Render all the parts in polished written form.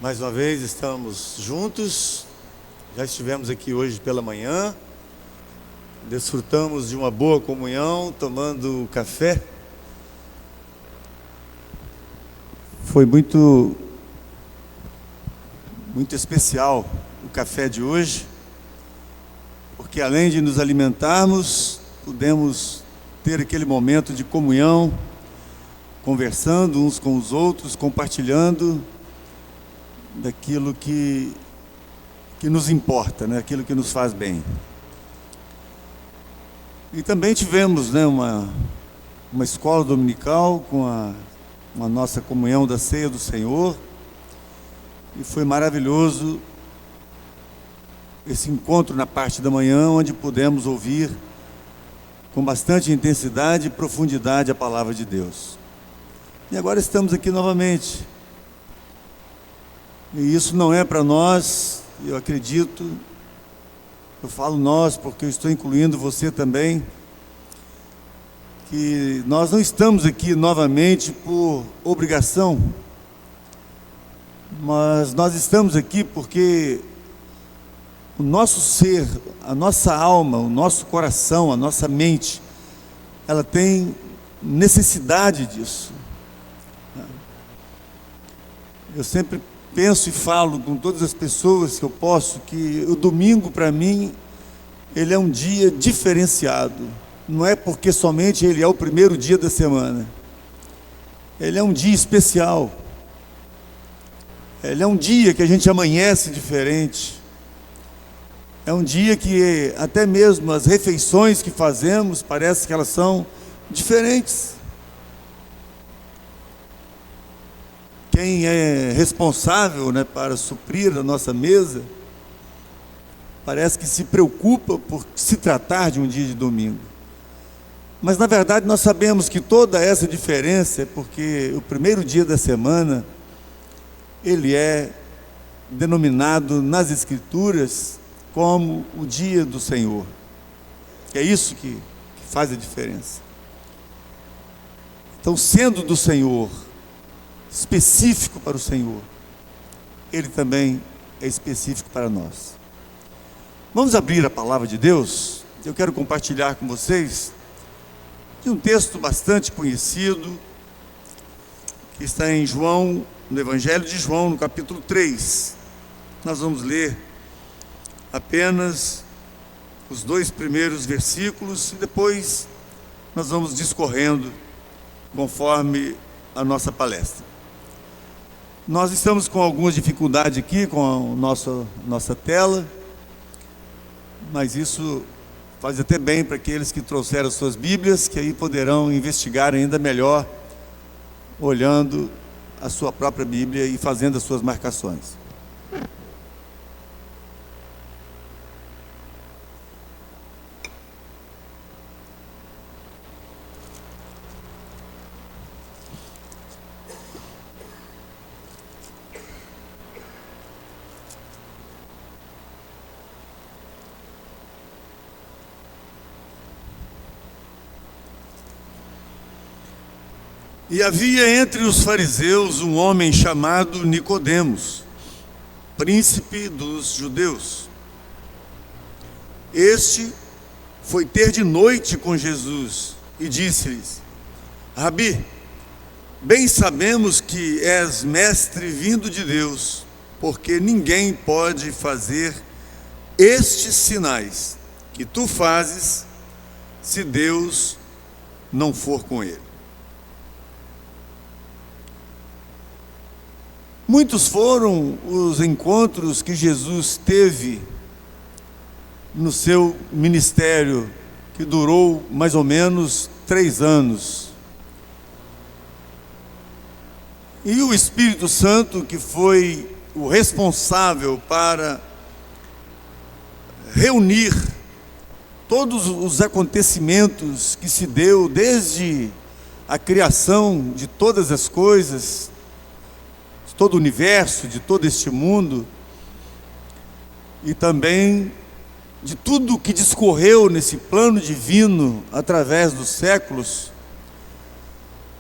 Mais uma vez estamos juntos, já estivemos aqui hoje pela manhã, desfrutamos de uma boa comunhão, tomando café. Foi muito especial o café de hoje, porque além de nos alimentarmos, pudemos ter aquele momento de comunhão, conversando uns com os outros, compartilhando daquilo que nos importa, né? Aquilo que nos faz bem. E também tivemos, né, uma escola dominical com a nossa comunhão da Ceia do Senhor, e foi maravilhoso esse encontro na parte da manhã, onde pudemos ouvir com bastante intensidade e profundidade a palavra de Deus. E agora estamos aqui novamente. E isso não é para nós, eu acredito, eu falo nós porque eu estou incluindo você também, que nós não estamos aqui novamente por obrigação, mas nós estamos aqui porque o nosso ser, a nossa alma, o nosso coração, a nossa mente, ela tem necessidade disso. Eu sempre penso e falo com todas as pessoas que eu posso, que o domingo para mim, ele é um dia diferenciado. Não é porque somente ele é o primeiro dia da semana. Ele é um dia especial. Ele é um dia que a gente amanhece diferente. É um dia que até mesmo as refeições que fazemos, parece que elas são diferentes. Quem é responsável, né, para suprir a nossa mesa, parece que se preocupa por se tratar de um dia de domingo. Mas na verdade nós sabemos que toda essa diferença é porque o primeiro dia da semana, ele é denominado nas Escrituras como o dia do Senhor. É isso que faz a diferença. Então, sendo do Senhor, específico para o Senhor, ele também é específico para nós. Vamos abrir a palavra de Deus. Eu quero compartilhar com vocês de um texto bastante conhecido, que está em João, no Evangelho de João, no capítulo 3. Nós vamos ler apenas os 2 primeiros versículos e depois nós vamos discorrendo conforme a nossa palestra. Nós estamos com algumas dificuldades aqui com a nossa tela, mas isso faz até bem para aqueles que trouxeram suas Bíblias, que aí poderão investigar ainda melhor, olhando a sua própria Bíblia e fazendo as suas marcações. E havia entre os fariseus um homem chamado Nicodemos, príncipe dos judeus. Este foi ter de noite com Jesus e disse-lhes: Rabi, bem sabemos que és mestre vindo de Deus, porque ninguém pode fazer estes sinais que tu fazes, se Deus não for com ele. Muitos foram os encontros que Jesus teve no seu ministério, que durou mais ou menos 3 anos. E o Espírito Santo, que foi o responsável para reunir todos os acontecimentos que se deu desde a criação de todas as coisas, todo o universo, de todo este mundo, e também de tudo que discorreu nesse plano divino através dos séculos,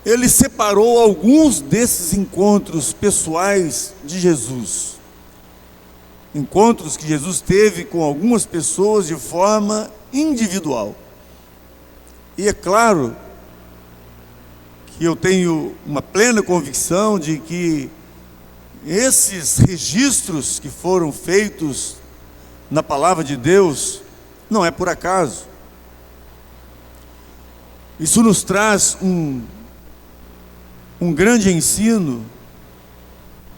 ele separou alguns desses encontros pessoais de Jesus. Encontros que Jesus teve com algumas pessoas de forma individual. E é claro que eu tenho uma plena convicção de que esses registros que foram feitos na palavra de Deus não é por acaso. Isso nos traz um grande ensino,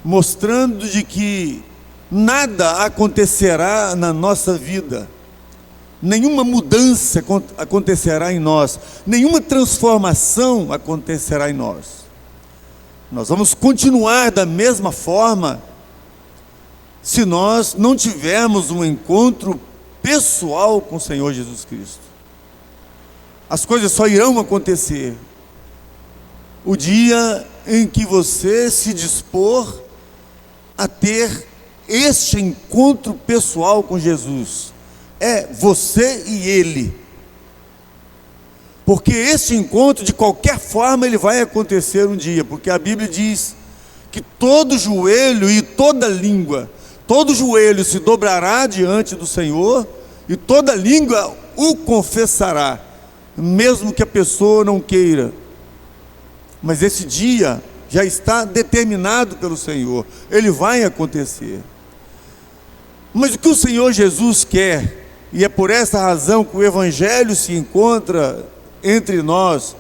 mostrando de que nada acontecerá na nossa vida, nenhuma mudança acontecerá em nós, nenhuma transformação acontecerá em nós. Nós vamos continuar da mesma forma se nós não tivermos um encontro pessoal com o Senhor Jesus Cristo. As coisas só irão acontecer o dia em que você se dispor a ter este encontro pessoal com Jesus. É você e Ele. Porque este encontro, de qualquer forma, ele vai acontecer um dia. Porque a Bíblia diz que todo joelho e toda língua, todo joelho se dobrará diante do Senhor e toda língua o confessará, mesmo que a pessoa não queira. Mas esse dia já está determinado pelo Senhor, ele vai acontecer. Mas o que o Senhor Jesus quer, e é por essa razão que o Evangelho se encontra entre nós,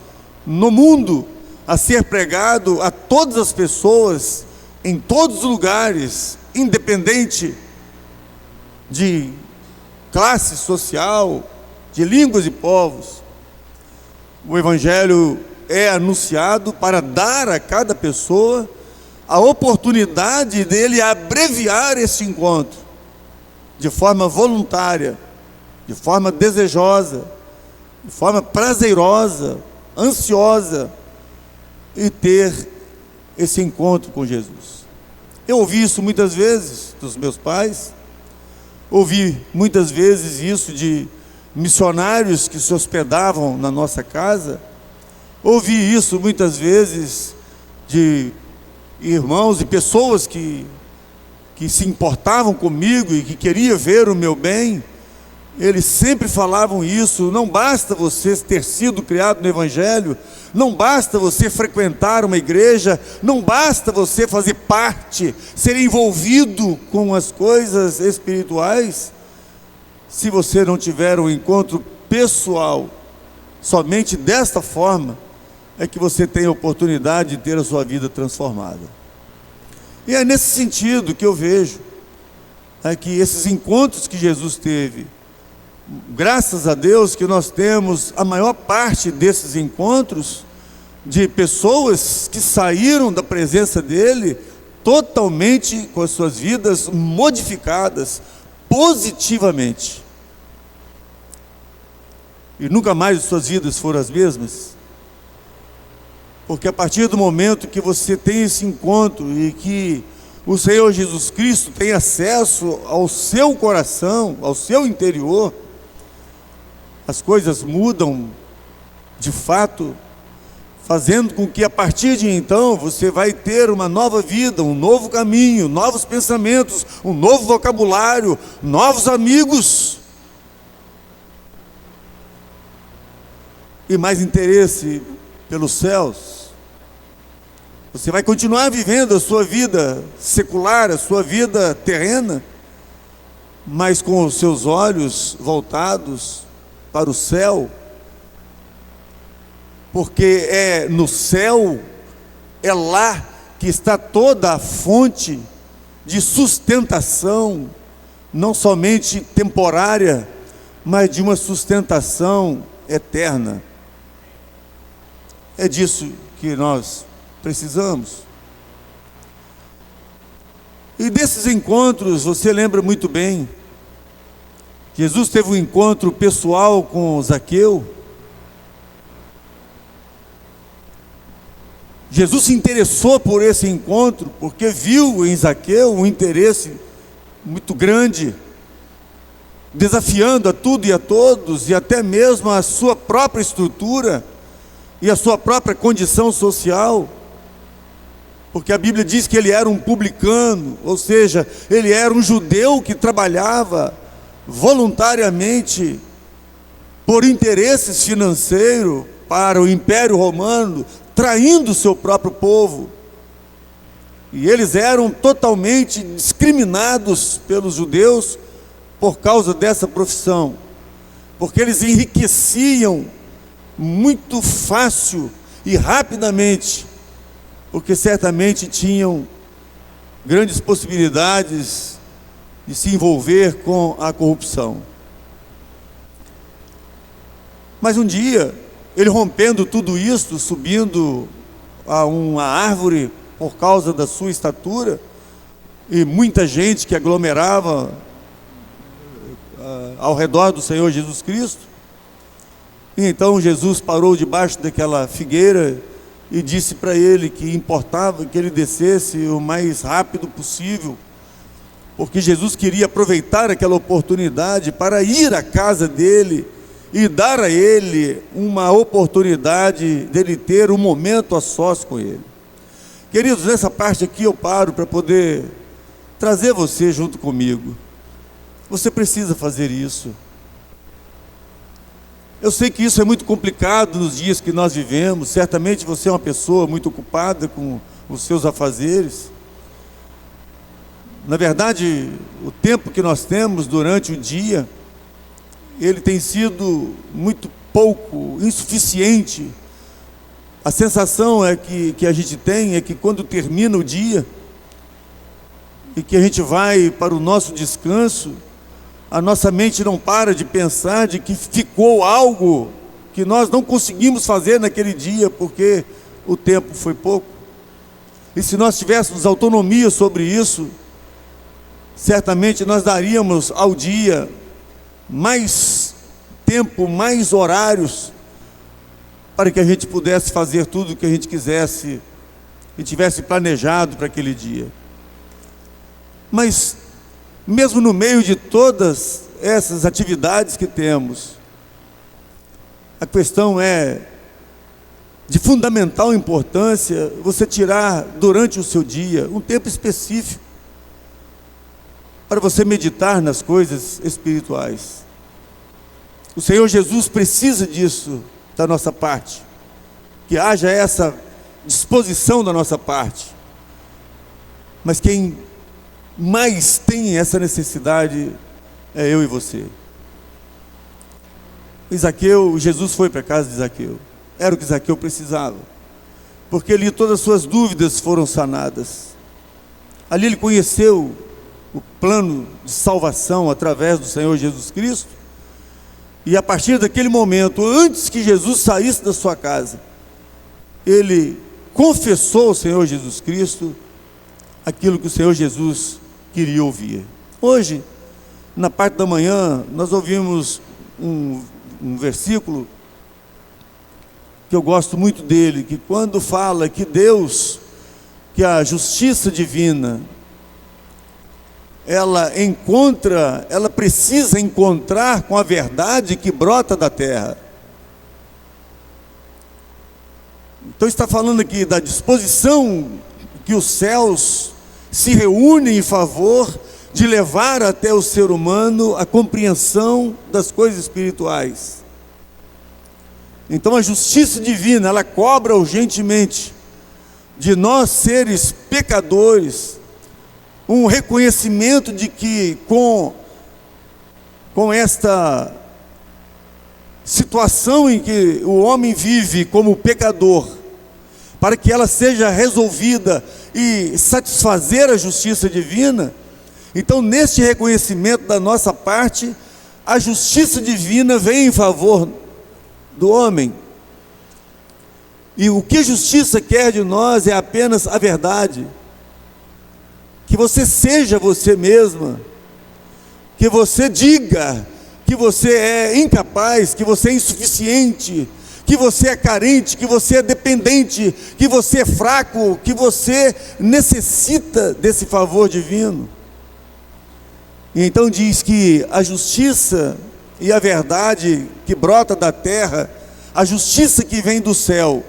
no mundo, a ser pregado a todas as pessoas, em todos os lugares, independente de classe social, de línguas e povos. O Evangelho é anunciado para dar a cada pessoa a oportunidade dele abreviar esse encontro, de forma voluntária, de forma desejosa, de forma prazerosa, ansiosa, e ter esse encontro com Jesus. Eu ouvi isso muitas vezes dos meus pais, ouvi muitas vezes isso de missionários que se hospedavam na nossa casa, ouvi isso muitas vezes de irmãos e pessoas que se importavam comigo e que queriam ver o meu bem. Eles sempre falavam isso: não basta você ter sido criado no Evangelho, não basta você frequentar uma igreja, não basta você fazer parte, ser envolvido com as coisas espirituais, se você não tiver um encontro pessoal. Somente desta forma é que você tem a oportunidade de ter a sua vida transformada. E é nesse sentido que eu vejo que esses encontros que Jesus teve, graças a Deus que nós temos a maior parte desses encontros de pessoas que saíram da presença dele totalmente com as suas vidas modificadas positivamente, e nunca mais as suas vidas foram as mesmas. Porque a partir do momento que você tem esse encontro e que o Senhor Jesus Cristo tem acesso ao seu coração, ao seu interior, as coisas mudam de fato, fazendo com que a partir de então você vai ter uma nova vida, um novo caminho, novos pensamentos, um novo vocabulário, novos amigos e mais interesse pelos céus. Você vai continuar vivendo a sua vida secular, a sua vida terrena, mas com os seus olhos voltados para o céu, porque é no céu, é lá que está toda a fonte de sustentação, não somente temporária, mas de uma sustentação eterna. É disso que nós precisamos. E desses encontros, você lembra muito bem, Jesus teve um encontro pessoal com Zaqueu. Jesus se interessou por esse encontro, porque viu em Zaqueu um interesse muito grande, desafiando a tudo e a todos, e até mesmo a sua própria estrutura, e a sua própria condição social, porque a Bíblia diz que ele era um publicano, ou seja, ele era um judeu que trabalhava voluntariamente por interesses financeiros para o Império Romano, traindo o seu próprio povo. E eles eram totalmente discriminados pelos judeus por causa dessa profissão, porque eles enriqueciam muito fácil e rapidamente, porque certamente tinham grandes possibilidades de se envolver com a corrupção. Mas um dia, ele rompendo tudo isso, subindo a uma árvore por causa da sua estatura, e muita gente que aglomerava ao redor do Senhor Jesus Cristo, e então Jesus parou debaixo daquela figueira e disse para ele que importava que ele descesse o mais rápido possível, porque Jesus queria aproveitar aquela oportunidade para ir à casa dele e dar a ele uma oportunidade dele ter um momento a sós com ele. Queridos, nessa parte aqui eu paro para poder trazer você junto comigo. Você precisa fazer isso. Eu sei que isso é muito complicado nos dias que nós vivemos. Certamente você é uma pessoa muito ocupada com os seus afazeres. Na verdade, o tempo que nós temos durante o dia, ele tem sido muito pouco, insuficiente. A sensação que a gente tem é que quando termina o dia e que a gente vai para o nosso descanso, a nossa mente não para de pensar de que ficou algo que nós não conseguimos fazer naquele dia, porque o tempo foi pouco. E se nós tivéssemos autonomia sobre isso, certamente nós daríamos ao dia mais tempo, mais horários, para que a gente pudesse fazer tudo o que a gente quisesse e tivesse planejado para aquele dia. Mas, mesmo no meio de todas essas atividades que temos, a questão é de fundamental importância você tirar durante o seu dia um tempo específico para você meditar nas coisas espirituais. O Senhor Jesus precisa disso da nossa parte, que haja essa disposição da nossa parte. Mas quem mais tem essa necessidade é eu e você. Jesus foi para a casa de Zaqueu. Era o que Zaqueu precisava, porque ali todas as suas dúvidas foram sanadas. Ali ele conheceu o plano de salvação através do Senhor Jesus Cristo. E a partir daquele momento, antes que Jesus saísse da sua casa, ele confessou ao Senhor Jesus Cristo aquilo que o Senhor Jesus queria ouvir. Hoje, na parte da manhã, nós ouvimos um versículo que eu gosto muito dele, que quando fala que Deus, que a justiça divina, ela precisa encontrar com a verdade que brota da terra. Então está falando aqui da disposição que os céus se reúnem em favor de levar até o ser humano a compreensão das coisas espirituais. Então a justiça divina, ela cobra urgentemente de nós seres pecadores um reconhecimento de que com esta situação em que o homem vive como pecador, para que ela seja resolvida e satisfazer a justiça divina, então neste reconhecimento da nossa parte, a justiça divina vem em favor do homem. E o que a justiça quer de nós é apenas a verdade. Que você seja você mesma, que você diga que você é incapaz, que você é insuficiente, que você é carente, que você é dependente, que você é fraco, que você necessita desse favor divino. E então diz que a justiça e a verdade que brota da terra, a justiça que vem do céu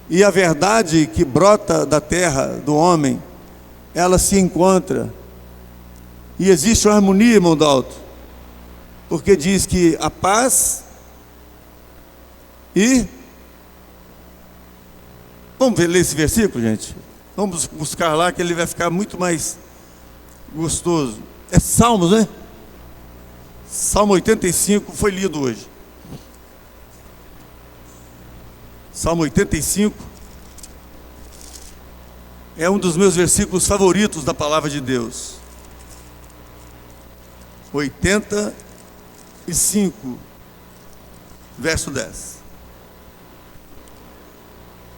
e a verdade que brota da terra do homem, ela se encontra. E existe uma harmonia, irmão Dalton, porque diz que a paz e... Vamos ler esse versículo, gente? Vamos buscar lá, que ele vai ficar muito mais gostoso. É Salmos, né? Salmo 85 foi lido hoje. Salmo 85 é um dos meus versículos favoritos da palavra de Deus. 85, verso 10.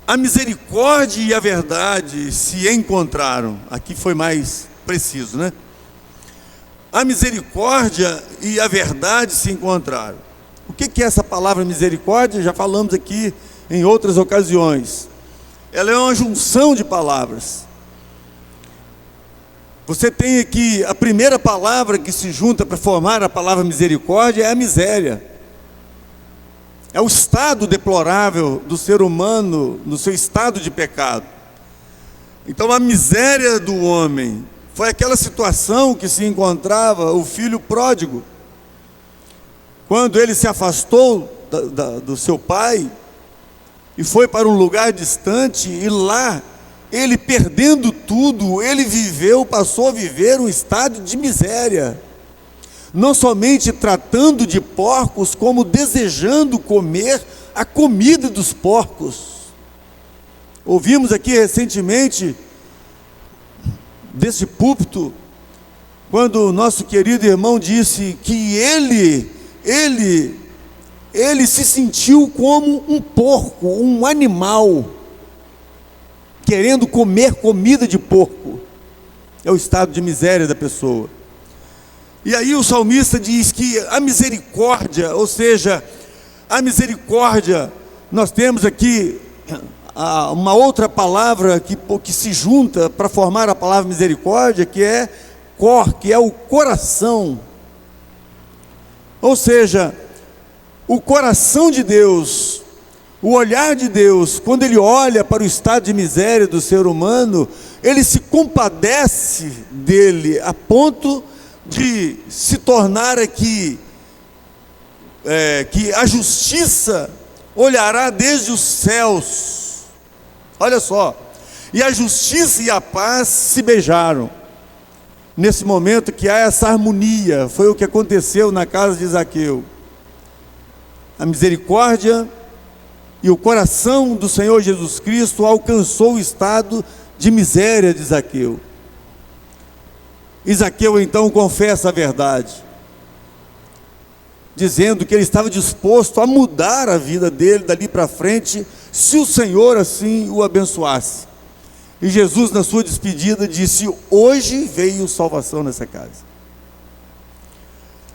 A misericórdia e a verdade se encontraram. Aqui foi mais preciso, né? A misericórdia e a verdade se encontraram. O que é essa palavra misericórdia? Já falamos aqui em outras ocasiões. Ela é uma junção de palavras. Você tem aqui a primeira palavra que se junta para formar a palavra misericórdia é a miséria. É o estado deplorável do ser humano no seu estado de pecado. Então a miséria do homem foi aquela situação que se encontrava o filho pródigo. Quando ele se afastou do seu pai e foi para um lugar distante, e lá, ele perdendo tudo, ele passou a viver um estado de miséria. Não somente tratando de porcos, como desejando comer a comida dos porcos. Ouvimos aqui recentemente, desse púlpito, quando o nosso querido irmão disse que ele se sentiu como um porco, um animal, querendo comer comida de porco. É o estado de miséria da pessoa. E aí o salmista diz que a misericórdia, ou seja, a misericórdia, nós temos aqui uma outra palavra que se junta para formar a palavra misericórdia, que é que é o coração. Ou seja, o coração de Deus, o olhar de Deus, quando Ele olha para o estado de miséria do ser humano, Ele se compadece dele a ponto de se tornar aqui, que a justiça olhará desde os céus. Olha só, e a justiça e a paz se beijaram. Nesse momento que há essa harmonia, foi o que aconteceu na casa de Zaqueu. A misericórdia e o coração do Senhor Jesus Cristo alcançou o estado de miséria de Zaqueu. E Zaqueu então confessa a verdade, dizendo que ele estava disposto a mudar a vida dele dali para frente, se o Senhor assim o abençoasse. E Jesus, na sua despedida, disse: hoje veio salvação nessa casa.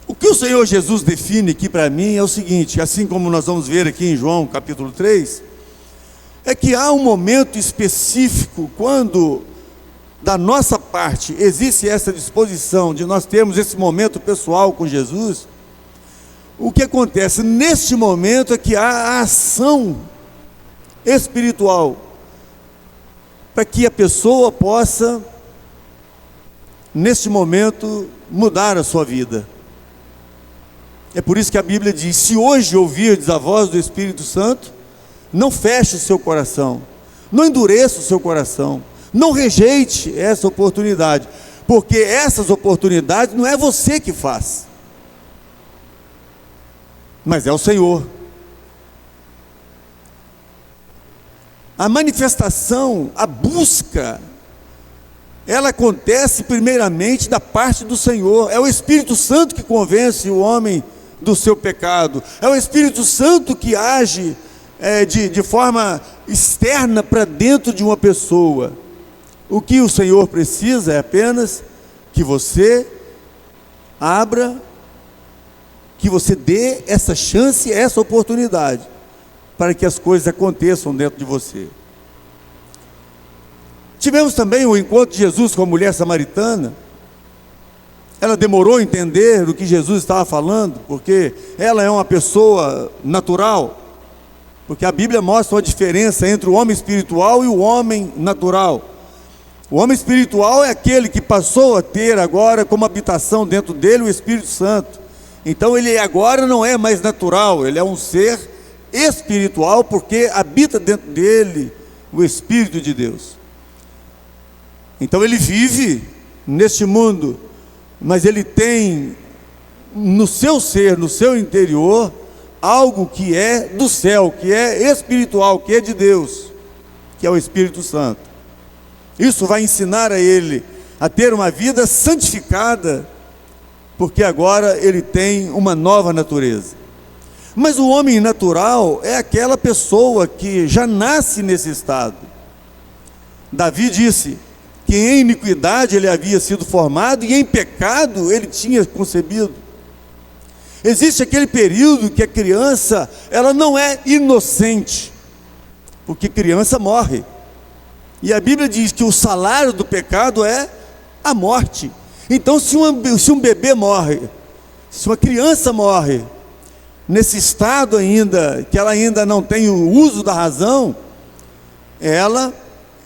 O que o Senhor Jesus define aqui para mim é o seguinte, assim como nós vamos ver aqui em João capítulo 3, é que há um momento específico quando, da nossa parte, existe essa disposição de nós termos esse momento pessoal com Jesus. O que acontece neste momento é que há a ação espiritual para que a pessoa possa, neste momento, mudar a sua vida. É por isso que a Bíblia diz: se hoje ouvirdes a voz do Espírito Santo, não feche o seu coração, não endureça o seu coração, não rejeite essa oportunidade, porque essas oportunidades não é você que faz, mas é o Senhor. A manifestação, a busca, ela acontece primeiramente da parte do Senhor. É o Espírito Santo que convence o homem do seu pecado. É o Espírito Santo que age de forma externa para dentro de uma pessoa. O que o Senhor precisa é apenas que você abra, que você dê essa chance, essa oportunidade, para que as coisas aconteçam dentro de você. Tivemos também o encontro de Jesus com a mulher samaritana. Ela demorou a entender o que Jesus estava falando, porque ela é uma pessoa natural, porque a Bíblia mostra uma diferença entre o homem espiritual e o homem natural. O homem espiritual é aquele que passou a ter agora como habitação dentro dele o Espírito Santo. Então ele agora não é mais natural, ele é um ser espiritual, porque habita dentro dele o Espírito de Deus. Então ele vive neste mundo, mas ele tem no seu ser, no seu interior, algo que é do céu, que é espiritual, que é de Deus, que é o Espírito Santo. Isso vai ensinar a ele a ter uma vida santificada, porque agora ele tem uma nova natureza. Mas o homem natural é aquela pessoa que já nasce nesse estado. Davi disse que em iniquidade ele havia sido formado e em pecado ele tinha concebido. Existe aquele período que a criança, ela não é inocente, porque criança morre. E a Bíblia diz que o salário do pecado é a morte. Então se um bebê morre, se uma criança morre, nesse estado ainda, que ela ainda não tem o uso da razão, ela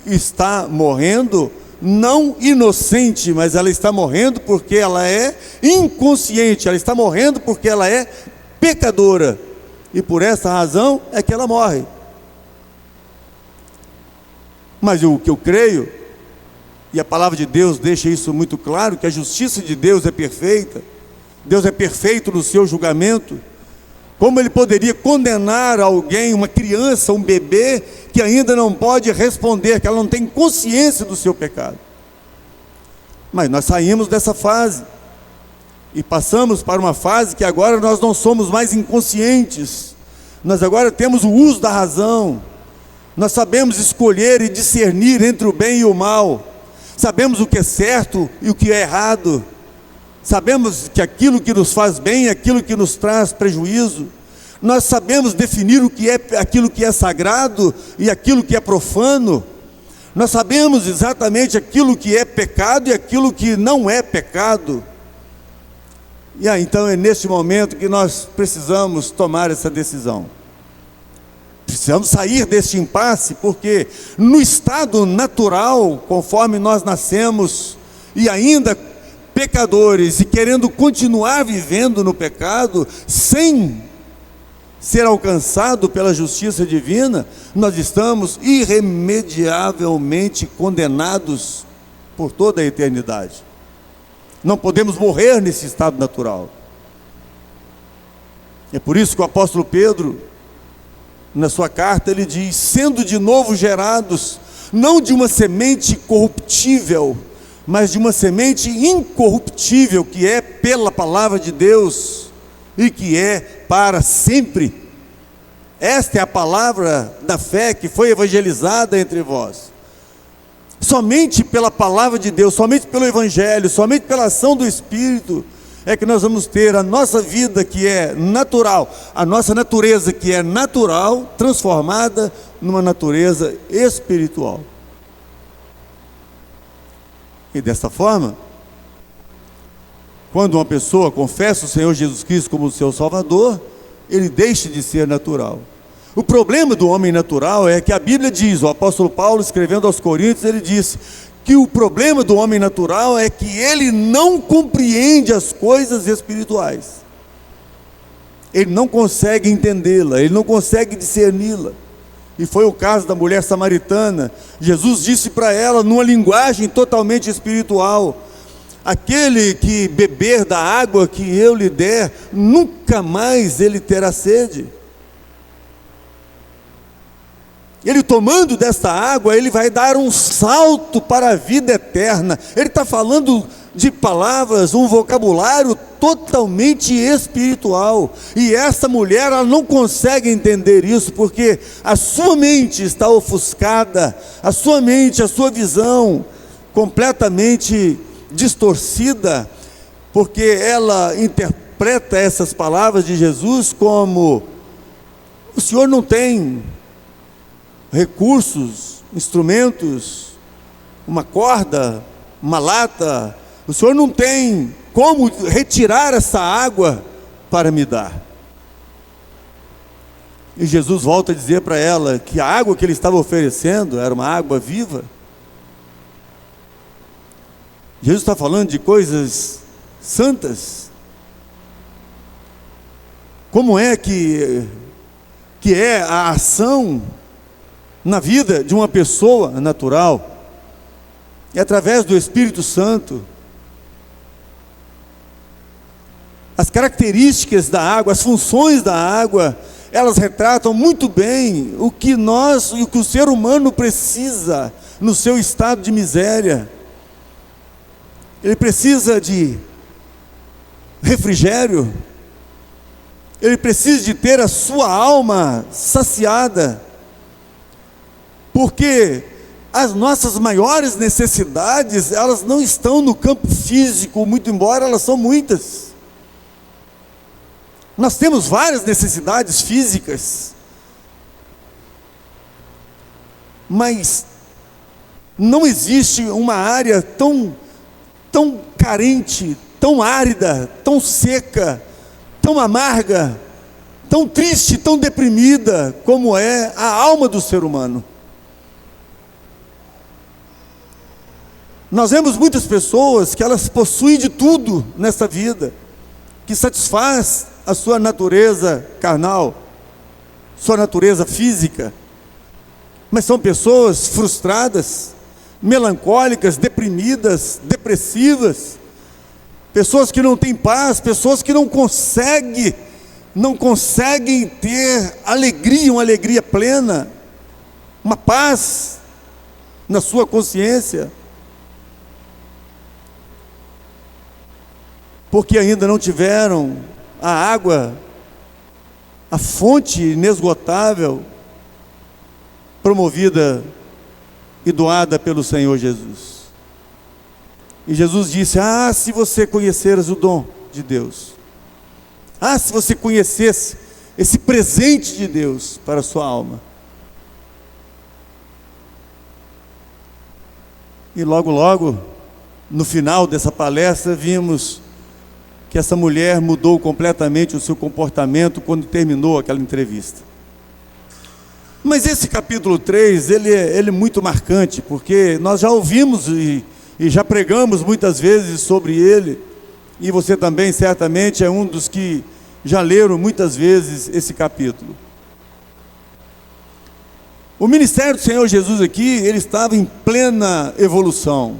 está morrendo, não inocente, mas ela está morrendo porque ela é inconsciente, ela está morrendo porque ela é pecadora, e por essa razão é que ela morre. Mas o que eu creio, e a palavra de Deus deixa isso muito claro, que a justiça de Deus é perfeita, Deus é perfeito no seu julgamento. Como ele poderia condenar alguém, uma criança, um bebê, que ainda não pode responder, que ela não tem consciência do seu pecado? Mas nós saímos dessa fase, e passamos para uma fase que agora nós não somos mais inconscientes, nós agora temos o uso da razão, nós sabemos escolher e discernir entre o bem e o mal, sabemos o que é certo e o que é errado, sabemos que aquilo que nos faz bem é aquilo que nos traz prejuízo, nós sabemos definir o que é aquilo que é sagrado e aquilo que é profano, nós sabemos exatamente aquilo que é pecado e aquilo que não é pecado. E então é neste momento que nós precisamos tomar essa decisão. Precisamos sair deste impasse, porque no estado natural, conforme nós nascemos, e ainda pecadores, e querendo continuar vivendo no pecado, sem ser alcançado pela justiça divina, nós estamos irremediavelmente condenados por toda a eternidade. Não podemos morrer nesse estado natural. É por isso que o apóstolo Pedro, na sua carta, ele diz: sendo de novo gerados, não de uma semente corruptível, mas de uma semente incorruptível, que é pela palavra de Deus, e que é para sempre. Esta é a palavra da fé que foi evangelizada entre vós. Somente pela palavra de Deus, somente pelo Evangelho, somente pela ação do Espírito, é que nós vamos ter a nossa vida que é natural, a nossa natureza que é natural, transformada numa natureza espiritual. E desta forma, quando uma pessoa confessa o Senhor Jesus Cristo como o seu Salvador, ele deixa de ser natural. O problema do homem natural é que a Bíblia diz, o apóstolo Paulo escrevendo aos Coríntios, ele disse que o problema do homem natural é que ele não compreende as coisas espirituais. Ele não consegue entendê-la, ele não consegue discerni-la. E foi o caso da mulher samaritana. Jesus disse para ela, numa linguagem totalmente espiritual: aquele que beber da água que eu lhe der, nunca mais ele terá sede. Ele tomando desta água, ele vai dar um salto para a vida eterna. Ele está falando de palavras, um vocabulário totalmente espiritual. E essa mulher, ela não consegue entender isso, porque a sua mente está ofuscada, a sua mente, a sua visão completamente distorcida, porque ela interpreta essas palavras de Jesus como: o Senhor não tem recursos, instrumentos, uma corda, uma lata, o Senhor não tem como retirar essa água para me dar. E Jesus volta a dizer para ela que a água que ele estava oferecendo era uma água viva. Jesus está falando de coisas santas. Como é que é a ação na vida de uma pessoa natural? É através do Espírito Santo. As características da água, as funções da água, elas retratam muito bem o que o ser humano precisa no seu estado de miséria. Ele precisa de refrigério, ele precisa de ter a sua alma saciada, porque as nossas maiores necessidades, elas não estão no campo físico, muito embora elas são muitas. Nós temos várias necessidades físicas, mas não existe uma área tão carente, tão árida, tão seca, tão amarga, tão triste, tão deprimida, como é a alma do ser humano. Nós vemos muitas pessoas que elas possuem de tudo nessa vida, que satisfaz a sua natureza carnal, sua natureza física, mas são pessoas frustradas, melancólicas, deprimidas, depressivas, pessoas que não têm paz, pessoas que não conseguem ter alegria, uma alegria plena, uma paz na sua consciência, porque ainda não tiveram a água, a fonte inesgotável, promovida e doada pelo Senhor Jesus. E Jesus disse: se você conheceras o dom de Deus, se você conhecesse esse presente de Deus para a sua alma. E logo, no final dessa palestra, vimos que essa mulher mudou completamente o seu comportamento quando terminou aquela entrevista. Mas esse capítulo 3, ele é muito marcante, porque nós já ouvimos e já pregamos muitas vezes sobre ele, e você também certamente é um dos que já leram muitas vezes esse capítulo. O ministério do Senhor Jesus aqui, ele estava em plena evolução.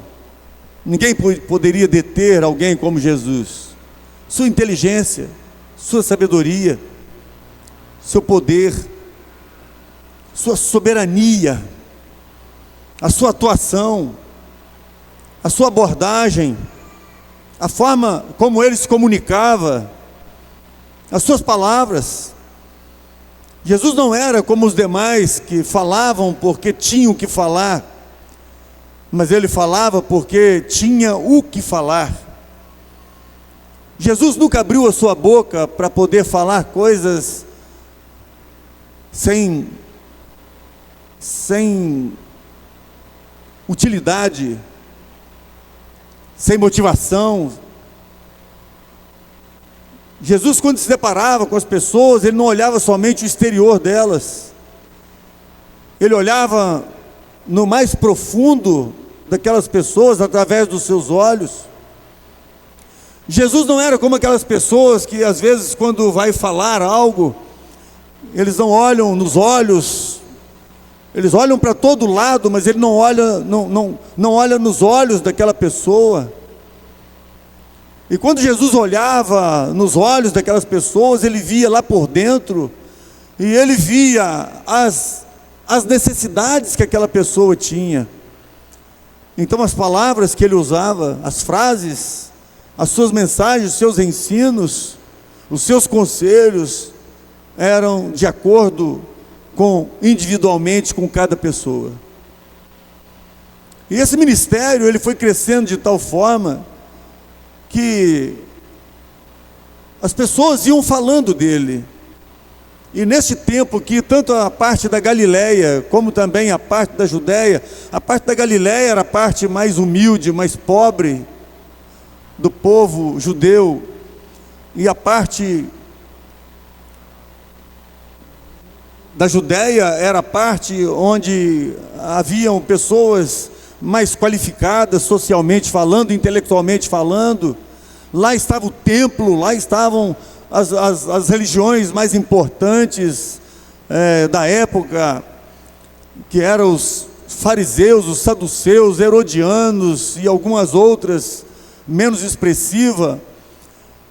Ninguém poderia deter alguém como Jesus. Sua inteligência, sua sabedoria, seu poder, sua soberania, a sua atuação, a sua abordagem, a forma como ele se comunicava, as suas palavras. Jesus não era como os demais que falavam porque tinham que falar, mas ele falava porque tinha o que falar. Jesus nunca abriu a sua boca para poder falar coisas sem utilidade, sem motivação. Jesus, quando se deparava com as pessoas, ele não olhava somente o exterior delas, ele olhava no mais profundo daquelas pessoas através dos seus olhos. Jesus não era como aquelas pessoas que às vezes quando vai falar algo, eles não olham nos olhos, eles olham para todo lado, mas ele não olha nos olhos daquela pessoa. E quando Jesus olhava nos olhos daquelas pessoas, ele via lá por dentro, e ele via as necessidades que aquela pessoa tinha. Então as palavras que ele usava, as frases, as suas mensagens, os seus ensinos, os seus conselhos, eram de acordo individualmente com cada pessoa. E esse ministério, ele foi crescendo de tal forma que as pessoas iam falando dele. E nesse tempo que tanto a parte da Galileia, como também a parte da Judéia, a parte da Galileia era a parte mais humilde, mais pobre do povo judeu, e a parte da Judéia era a parte onde haviam pessoas mais qualificadas socialmente falando, intelectualmente falando. Lá estava o templo, lá estavam as religiões mais importantes da época, que eram os fariseus, os saduceus, herodianos e algumas outras menos expressivas.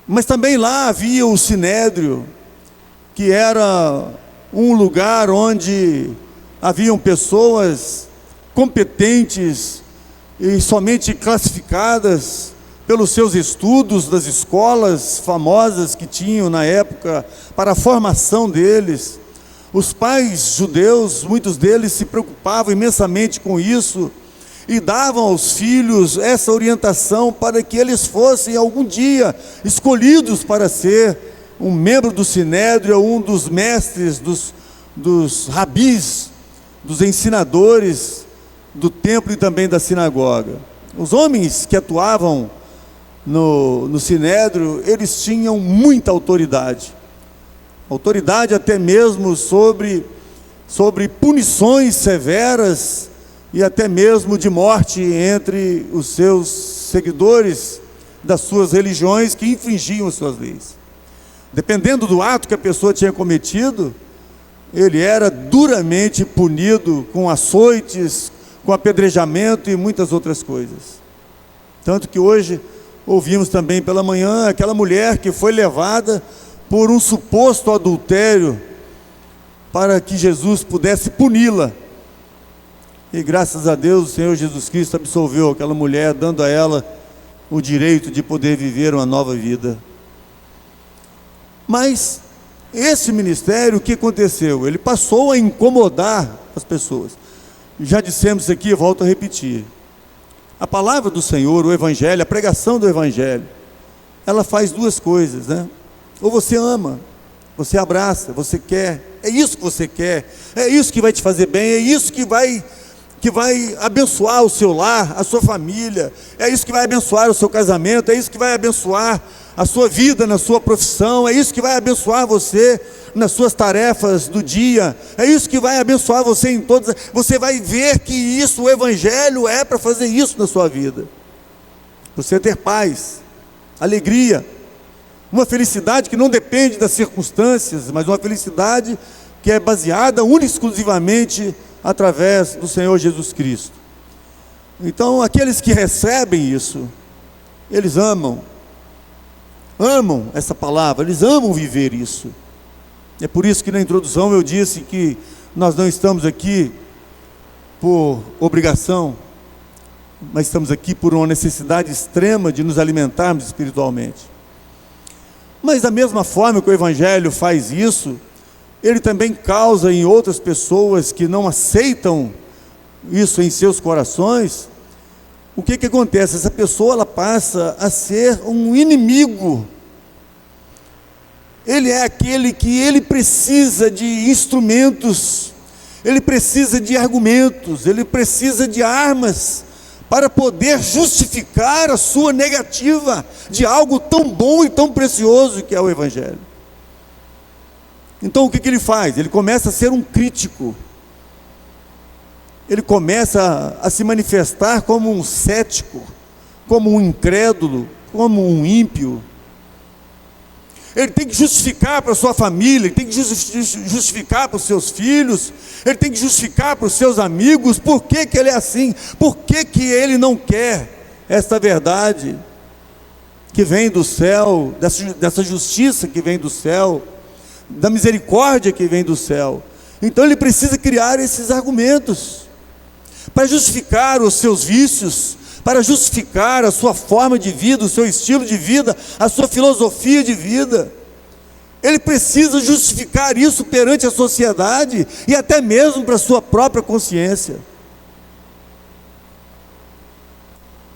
Mas também lá havia o Sinédrio, que era um lugar onde haviam pessoas competentes e somente classificadas pelos seus estudos das escolas famosas que tinham na época para a formação deles. Os pais judeus, muitos deles se preocupavam imensamente com isso e davam aos filhos essa orientação para que eles fossem algum dia escolhidos para ser um membro do Sinédrio, um dos mestres, dos rabis, dos ensinadores do templo e também da sinagoga. Os homens que atuavam no Sinédrio, eles tinham muita autoridade até mesmo sobre punições severas e até mesmo de morte entre os seus seguidores das suas religiões que infringiam as suas leis. Dependendo do ato que a pessoa tinha cometido, ele era duramente punido com açoites, com apedrejamento e muitas outras coisas. Tanto que hoje ouvimos também pela manhã aquela mulher que foi levada por um suposto adultério para que Jesus pudesse puni-la. E graças a Deus o Senhor Jesus Cristo absolveu aquela mulher, dando a ela o direito de poder viver uma nova vida. Mas esse ministério, o que aconteceu? Ele passou a incomodar as pessoas. Já dissemos aqui, eu volto a repetir. A palavra do Senhor, o Evangelho, a pregação do Evangelho, ela faz duas coisas, né? Ou você ama, você abraça, você quer, é isso que você quer, é isso que vai te fazer bem, é isso que vai abençoar o seu lar, a sua família, é isso que vai abençoar o seu casamento, é isso que vai abençoar a sua vida na sua profissão, é isso que vai abençoar você nas suas tarefas do dia, é isso que vai abençoar você em todas. Você vai ver que isso, o Evangelho é para fazer isso na sua vida, para você ter paz, alegria, uma felicidade que não depende das circunstâncias, mas uma felicidade que é baseada única e exclusivamente através do Senhor Jesus Cristo. Então aqueles que recebem isso, eles amam essa palavra, eles amam viver isso. É por isso que na introdução eu disse que nós não estamos aqui por obrigação, mas estamos aqui por uma necessidade extrema de nos alimentarmos espiritualmente. Mas da mesma forma que o Evangelho faz isso, ele também causa em outras pessoas que não aceitam isso em seus corações. O que acontece? Essa pessoa ela passa a ser um inimigo. Ele é aquele que ele precisa de instrumentos, ele precisa de argumentos, ele precisa de armas para poder justificar a sua negativa de algo tão bom e tão precioso que é o Evangelho. Então o que ele faz? Ele começa a ser um crítico, ele começa a se manifestar como um cético, como um incrédulo, como um ímpio. Ele tem que justificar para a sua família, ele tem que justificar para os seus filhos, ele tem que justificar para os seus amigos, por que ele é assim, por que ele não quer esta verdade que vem do céu, dessa justiça que vem do céu, da misericórdia que vem do céu. Então ele precisa criar esses argumentos para justificar os seus vícios, para justificar a sua forma de vida, o seu estilo de vida, a sua filosofia de vida. Ele precisa justificar isso perante a sociedade e até mesmo para a sua própria consciência.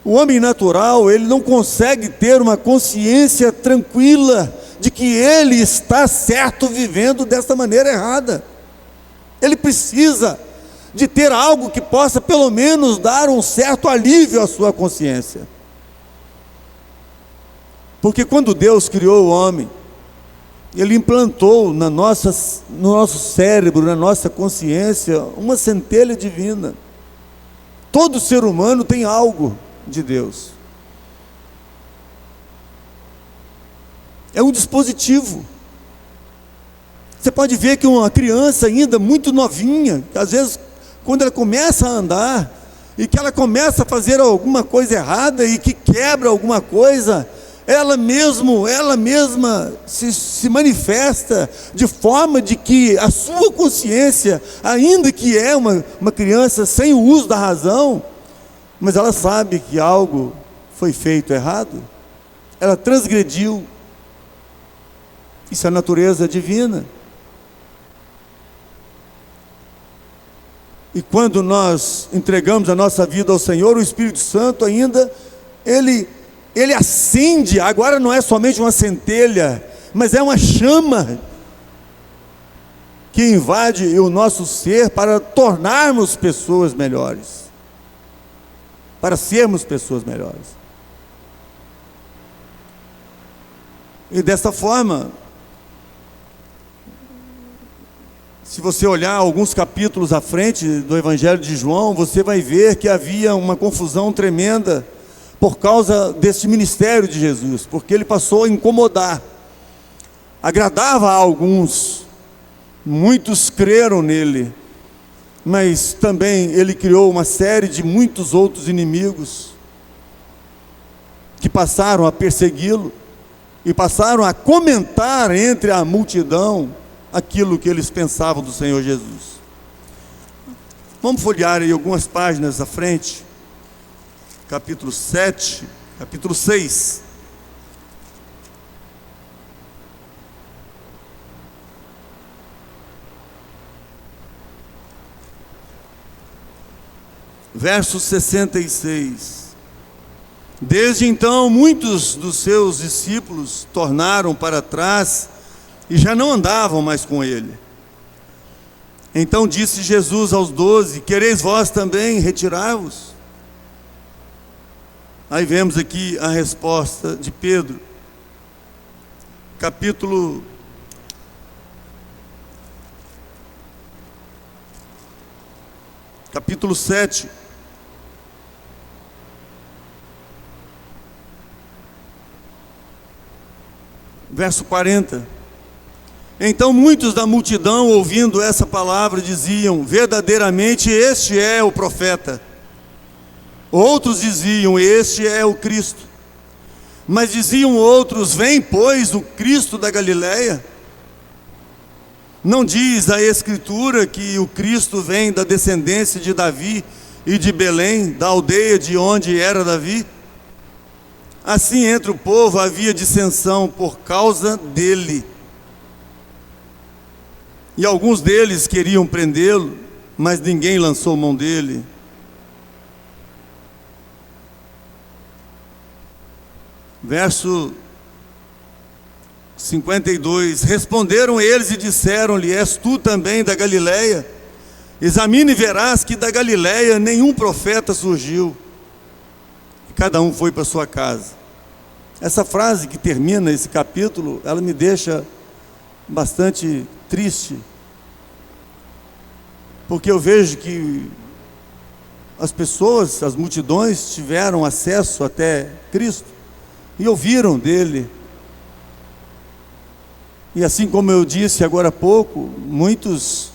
O homem natural, ele não consegue ter uma consciência tranquila de que ele está certo vivendo desta maneira errada. Ele precisa de ter algo que possa pelo menos dar um certo alívio à sua consciência. Porque quando Deus criou o homem, Ele implantou no nosso cérebro, na nossa consciência, uma centelha divina. Todo ser humano tem algo de Deus. É um dispositivo. Você pode ver que uma criança ainda muito novinha, que às vezes quando ela começa a andar, e que ela começa a fazer alguma coisa errada, e que quebra alguma coisa, ela mesma se manifesta de forma de que a sua consciência, ainda que é uma criança sem o uso da razão, mas ela sabe que algo foi feito errado, ela transgrediu. Isso é a natureza divina. E quando nós entregamos a nossa vida ao Senhor, o Espírito Santo ainda, ele acende. Agora não é somente uma centelha, mas é uma chama que invade o nosso ser para tornarmos pessoas melhores, para sermos pessoas melhores. E dessa forma, se você olhar alguns capítulos à frente do Evangelho de João, você vai ver que havia uma confusão tremenda por causa desse ministério de Jesus, porque ele passou a incomodar. Agradava a alguns, muitos creram nele, mas também ele criou uma série de muitos outros inimigos que passaram a persegui-lo e passaram a comentar entre a multidão aquilo que eles pensavam do Senhor Jesus. Vamos folhear aí algumas páginas à frente. Capítulo 7, capítulo 6. Verso 66. Desde então, muitos dos seus discípulos tornaram para trás e já não andavam mais com ele. Então disse Jesus aos 12: quereis vós também retirar-vos? Aí vemos aqui a resposta de Pedro, capítulo 7, verso 40. Então muitos da multidão, ouvindo essa palavra, diziam: verdadeiramente este é o profeta. Outros diziam: este é o Cristo. Mas diziam outros: vem, pois, o Cristo da Galileia? Não diz a Escritura que o Cristo vem da descendência de Davi e de Belém, da aldeia de onde era Davi? Assim, entre o povo havia dissensão por causa dele. E alguns deles queriam prendê-lo, mas ninguém lançou mão dele. Verso 52. Responderam eles e disseram-lhe: és tu também da Galileia? Examine e verás que da Galileia nenhum profeta surgiu. E cada um foi para sua casa. Essa frase que termina esse capítulo, ela me deixa bastante triste, porque eu vejo que as pessoas, as multidões tiveram acesso até Cristo e ouviram dele. E assim como eu disse agora há pouco, muitos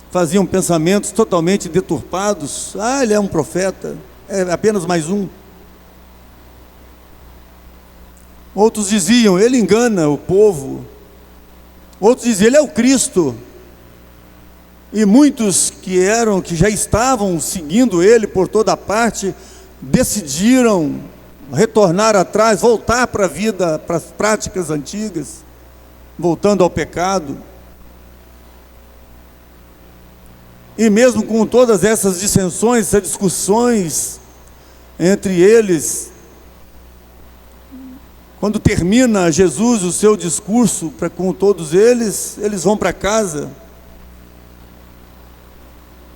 faziam pensamentos totalmente deturpados. Ah, ele é um profeta, é apenas mais um. Outros diziam: ele engana o povo. Outros diziam: ele é o Cristo. E muitos que já estavam seguindo ele por toda parte, decidiram retornar atrás, voltar para a vida, para as práticas antigas, voltando ao pecado. E mesmo com todas essas dissensões, essas discussões entre eles, quando termina Jesus o seu discurso com todos eles, eles vão para casa.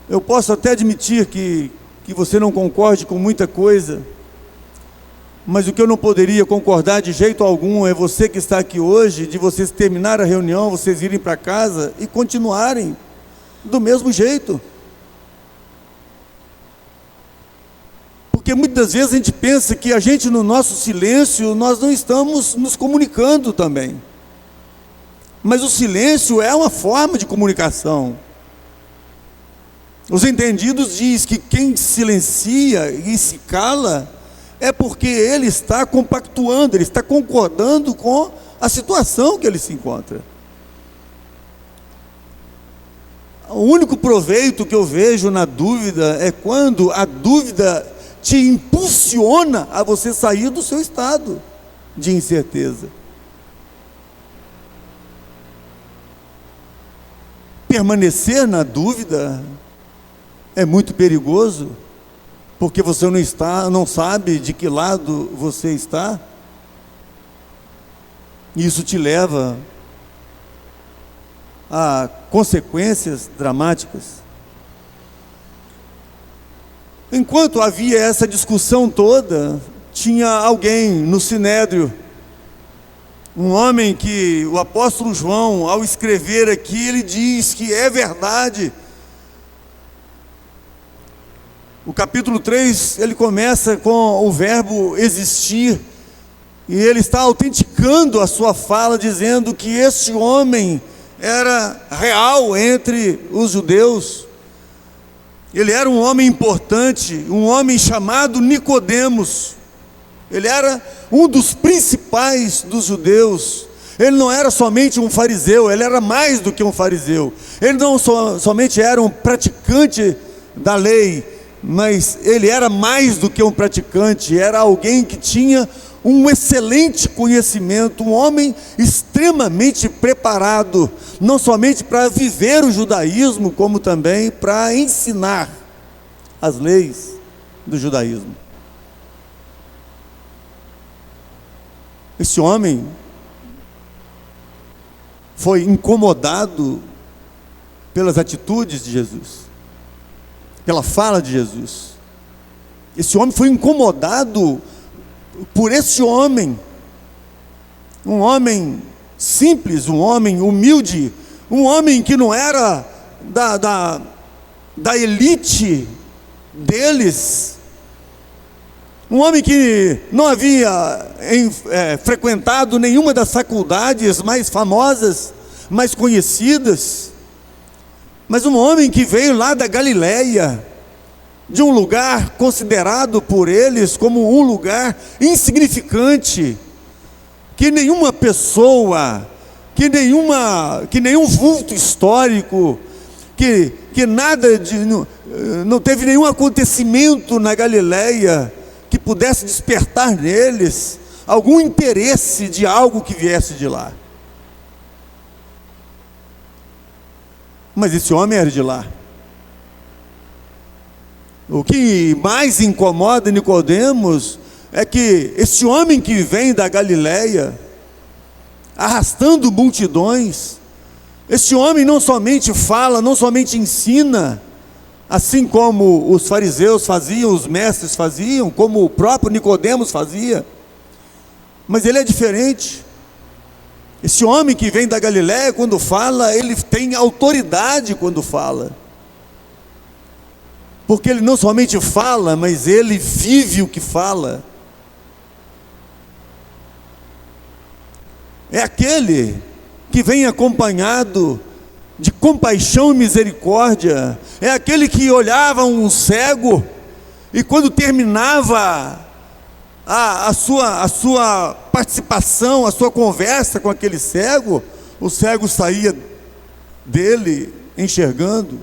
Eu posso até admitir que você não concorde com muita coisa, Mas o que eu não poderia concordar de jeito algum é você que está aqui hoje, de vocês terminar a reunião, vocês irem para casa e continuarem do mesmo jeito. Porque muitas vezes a gente pensa que a gente, no nosso silêncio, nós não estamos nos comunicando também. Mas o silêncio é uma forma de comunicação. Os entendidos dizem que quem silencia e se cala é porque ele está compactuando, ele está concordando com a situação que ele se encontra. O único proveito que eu vejo na dúvida é quando a dúvida te impulsiona a você sair do seu estado de incerteza. Permanecer na dúvida é muito perigoso, porque você não sabe de que lado você está. Isso te leva a consequências dramáticas. Enquanto havia essa discussão toda, tinha alguém no Sinédrio, um homem que o apóstolo João, ao escrever aqui, ele diz que é verdade. O capítulo 3, ele começa com o verbo existir, e ele está autenticando a sua fala, dizendo que esse homem era real entre os judeus. Ele era um homem importante, um homem chamado Nicodemos. Ele era um dos principais dos judeus. Ele não era somente um fariseu, ele era mais do que um fariseu. Ele não somente era um praticante da lei, mas ele era mais do que um praticante, era alguém que tinha um excelente conhecimento, um homem extremamente preparado, não somente para viver o judaísmo, como também para ensinar as leis do judaísmo. Esse homem foi incomodado pelas atitudes de Jesus, pela fala de Jesus. Esse homem foi incomodado por esse homem, um homem simples, um homem humilde, um homem que não era da elite deles, um homem que não havia frequentado nenhuma das faculdades mais famosas, mais conhecidas, mas um homem que veio lá da Galileia, de um lugar considerado por eles como um lugar insignificante, que nenhuma pessoa, que nenhum vulto histórico, que nada não teve nenhum acontecimento na Galileia que pudesse despertar neles algum interesse de algo que viesse de lá. Mas esse homem era de lá. O que mais incomoda Nicodemos é que esse homem que vem da Galileia, arrastando multidões, esse homem não somente fala, não somente ensina, assim como os fariseus faziam, os mestres faziam, como o próprio Nicodemos fazia, mas ele é diferente. Esse homem que vem da Galileia, quando fala, ele tem autoridade quando fala. Porque ele não somente fala, mas ele vive o que fala. É aquele que vem acompanhado de compaixão e misericórdia. É aquele que olhava um cego e quando terminava a sua participação, a sua conversa com aquele cego, o cego saía dele enxergando.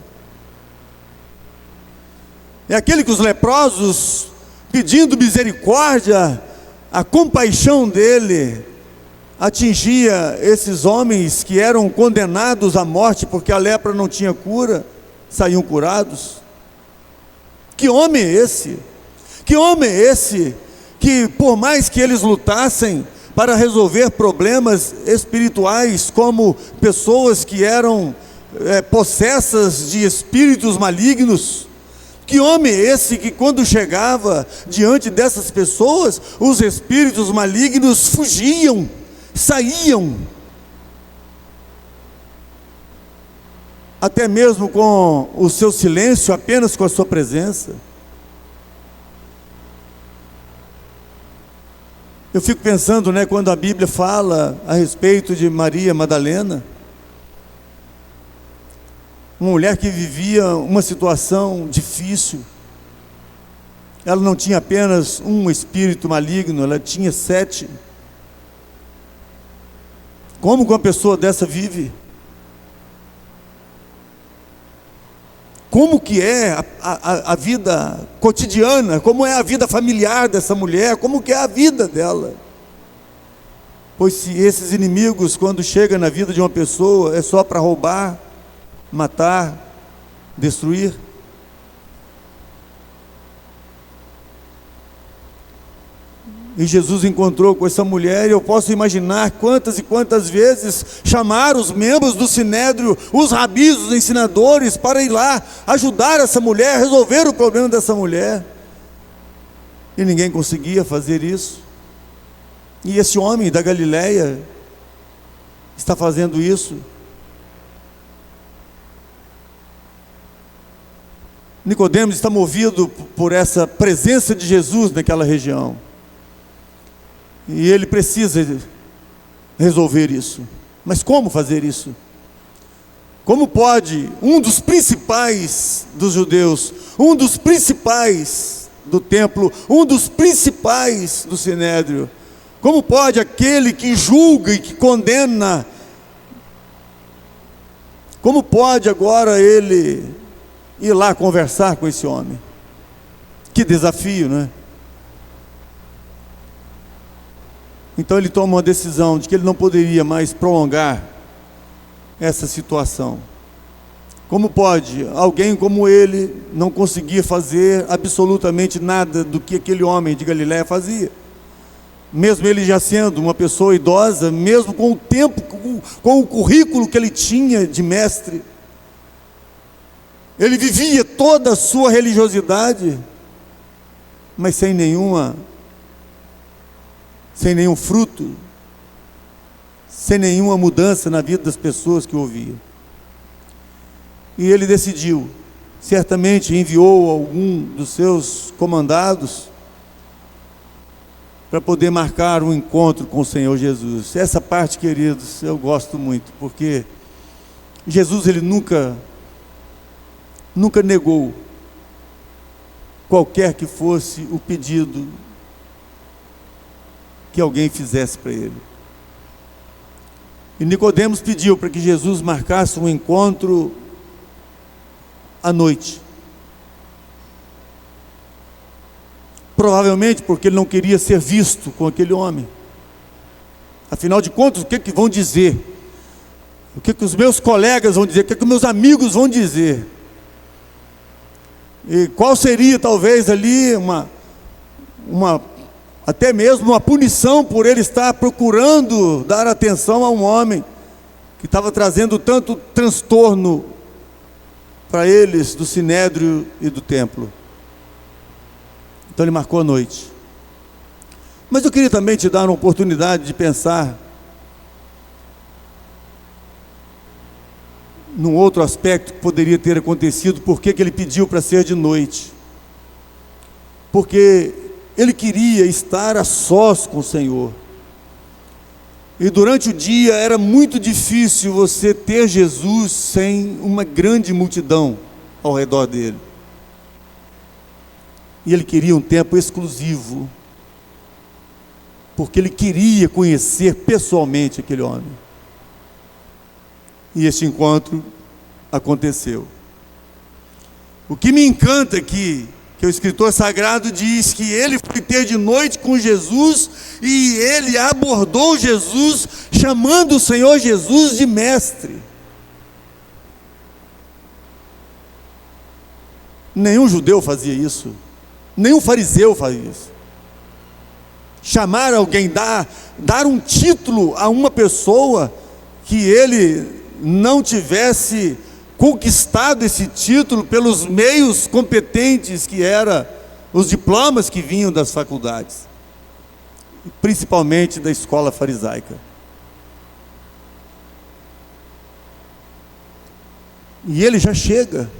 É aquele que os leprosos, pedindo misericórdia, a compaixão dele atingia esses homens que eram condenados à morte porque a lepra não tinha cura, saíam curados. Que homem é esse? Que homem é esse que, por mais que eles lutassem para resolver problemas espirituais, como pessoas que eram possessas de espíritos malignos, Que homem é esse que, quando chegava diante dessas pessoas, os espíritos malignos fugiam, saíam, até mesmo com o seu silêncio, apenas com a sua presença? Eu fico pensando, quando a Bíblia fala a respeito de Maria Madalena, uma mulher que vivia uma situação difícil. Ela não tinha apenas um espírito maligno, ela tinha 7. Como que uma pessoa dessa vive? Como que é a vida cotidiana? Como é a vida familiar dessa mulher? Como que é a vida dela? Pois se esses inimigos, quando chegam na vida de uma pessoa, é só para roubar, matar, destruir. E Jesus encontrou com essa mulher, e eu posso imaginar quantas e quantas vezes chamaram os membros do Sinédrio, os rabis, os ensinadores, para ir lá ajudar essa mulher, resolver o problema dessa mulher. E ninguém conseguia fazer isso. E esse homem da Galileia está fazendo isso. Nicodemos está movido por essa presença de Jesus naquela região. E ele precisa resolver isso. Mas como fazer isso? Como pode um dos principais dos judeus, um dos principais do templo, um dos principais do Sinédrio, como pode aquele que julga e que condena, como pode agora ele ir lá conversar com esse homem? Que desafio, não é? Então ele toma uma decisão de que ele não poderia mais prolongar essa situação. Como pode alguém como ele não conseguir fazer absolutamente nada do que aquele homem de Galileia fazia? Mesmo ele já sendo uma pessoa idosa, mesmo com o tempo, com o currículo que ele tinha de mestre, ele vivia toda a sua religiosidade, mas sem nenhum fruto, sem nenhuma mudança na vida das pessoas que o ouviam. E ele decidiu, certamente enviou algum dos seus comandados para poder marcar um encontro com o Senhor Jesus. Essa parte, queridos, eu gosto muito, porque Jesus, ele nunca negou qualquer que fosse o pedido que alguém fizesse para ele. E Nicodemos pediu para que Jesus marcasse um encontro à noite. Provavelmente porque ele não queria ser visto com aquele homem. Afinal de contas, o que vão dizer? O que os meus colegas vão dizer? O que os meus amigos vão dizer? E qual seria talvez ali até mesmo uma punição por ele estar procurando dar atenção a um homem que estava trazendo tanto transtorno para eles do Sinédrio e do templo. Então ele marcou a noite. Mas eu queria também te dar uma oportunidade de pensar num outro aspecto que poderia ter acontecido. Por que ele pediu para ser de noite? Porque ele queria estar a sós com o Senhor. E durante o dia era muito difícil você ter Jesus sem uma grande multidão ao redor dele. E ele queria um tempo exclusivo, porque ele queria conhecer pessoalmente aquele homem. E este encontro aconteceu. O que me encanta aqui, que o escritor sagrado diz que ele foi ter de noite com Jesus, e ele abordou Jesus, chamando o Senhor Jesus de mestre. Nenhum judeu fazia isso, nenhum fariseu fazia isso. Chamar alguém, dar um título a uma pessoa que ele não tivesse conquistado esse título pelos meios competentes que eram os diplomas que vinham das faculdades, principalmente da escola farisaica. E ele já chega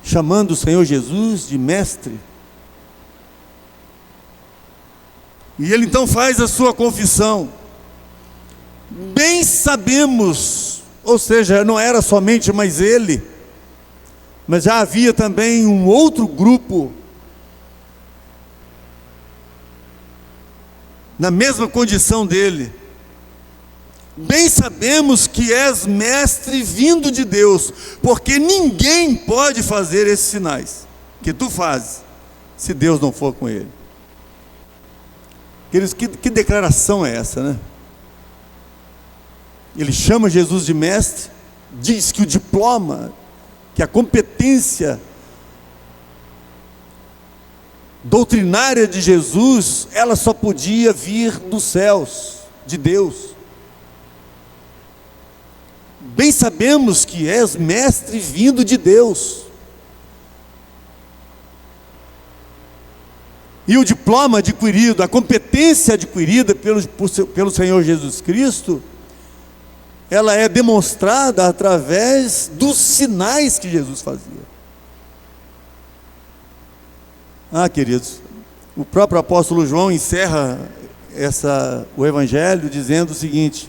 chamando o Senhor Jesus de mestre. E ele então faz a sua confissão. Bem sabemos, ou seja, não era somente mais ele, mas já havia também um outro grupo na mesma condição dele. Bem sabemos que és mestre vindo de Deus, porque ninguém pode fazer esses sinais que tu fazes, se Deus não for com ele. Queridos, que declaração é essa, né? Ele chama Jesus de mestre, diz que o diploma, que a competência doutrinária de Jesus, ela só podia vir dos céus, de Deus. Bem sabemos que és mestre vindo de Deus. E o diploma adquirido, a competência adquirida pelo Senhor Jesus Cristo, ela é demonstrada através dos sinais que Jesus fazia. Queridos, o próprio apóstolo João encerra o evangelho dizendo o seguinte: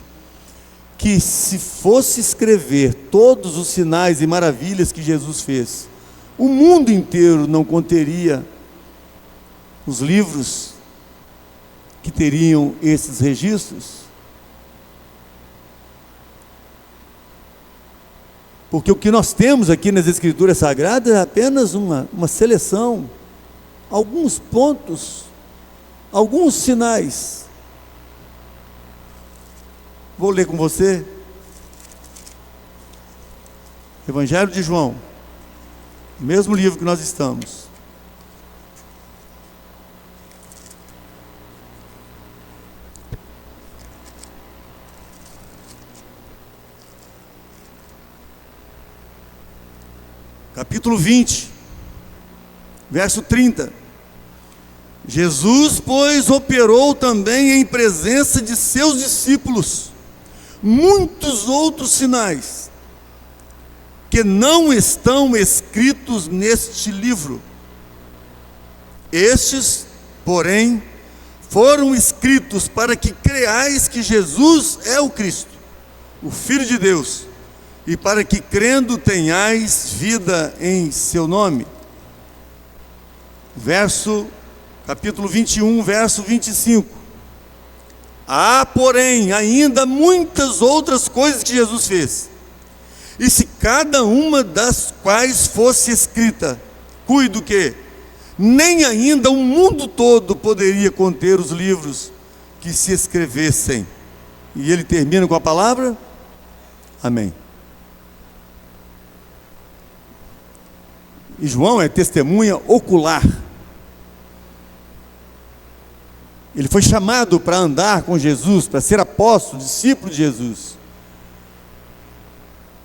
que se fosse escrever todos os sinais e maravilhas que Jesus fez, o mundo inteiro não conteria os livros que teriam esses registros. Porque o que nós temos aqui nas Escrituras Sagradas é apenas uma seleção, alguns pontos, alguns sinais. Vou ler com você. Evangelho de João, o mesmo livro que nós estamos. Capítulo 20, verso 30. Jesus, pois, operou também em presença de seus discípulos muitos outros sinais, que não estão escritos neste livro. Estes, porém, foram escritos para que creais que Jesus é o Cristo, o Filho de Deus, e para que crendo tenhais vida em seu nome. Capítulo 21, verso 25. Há, porém, ainda muitas outras coisas que Jesus fez, e se cada uma das quais fosse escrita, cuido que nem ainda o mundo todo poderia conter os livros que se escrevessem. E ele termina com a palavra amém. E João é testemunha ocular. Ele foi chamado para andar com Jesus, para ser apóstolo, discípulo de Jesus.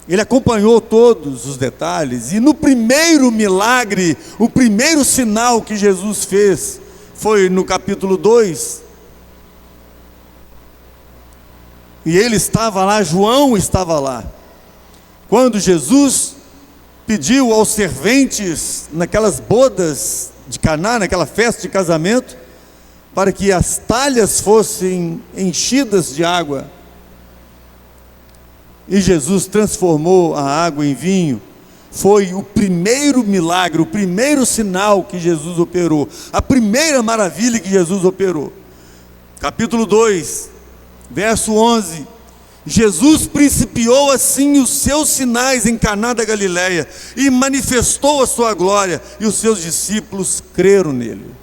Ele acompanhou todos os detalhes. E no primeiro milagre, o primeiro sinal que Jesus fez, foi no capítulo 2. E ele estava lá, João estava lá. Quando Jesus pediu aos serventes, naquelas bodas de Caná, naquela festa de casamento, para que as talhas fossem enchidas de água. E Jesus transformou a água em vinho. Foi o primeiro milagre, o primeiro sinal que Jesus operou, a primeira maravilha que Jesus operou. Capítulo 2, verso 11. Jesus principiou assim os seus sinais em Caná da Galileia e manifestou a sua glória, e os seus discípulos creram nele.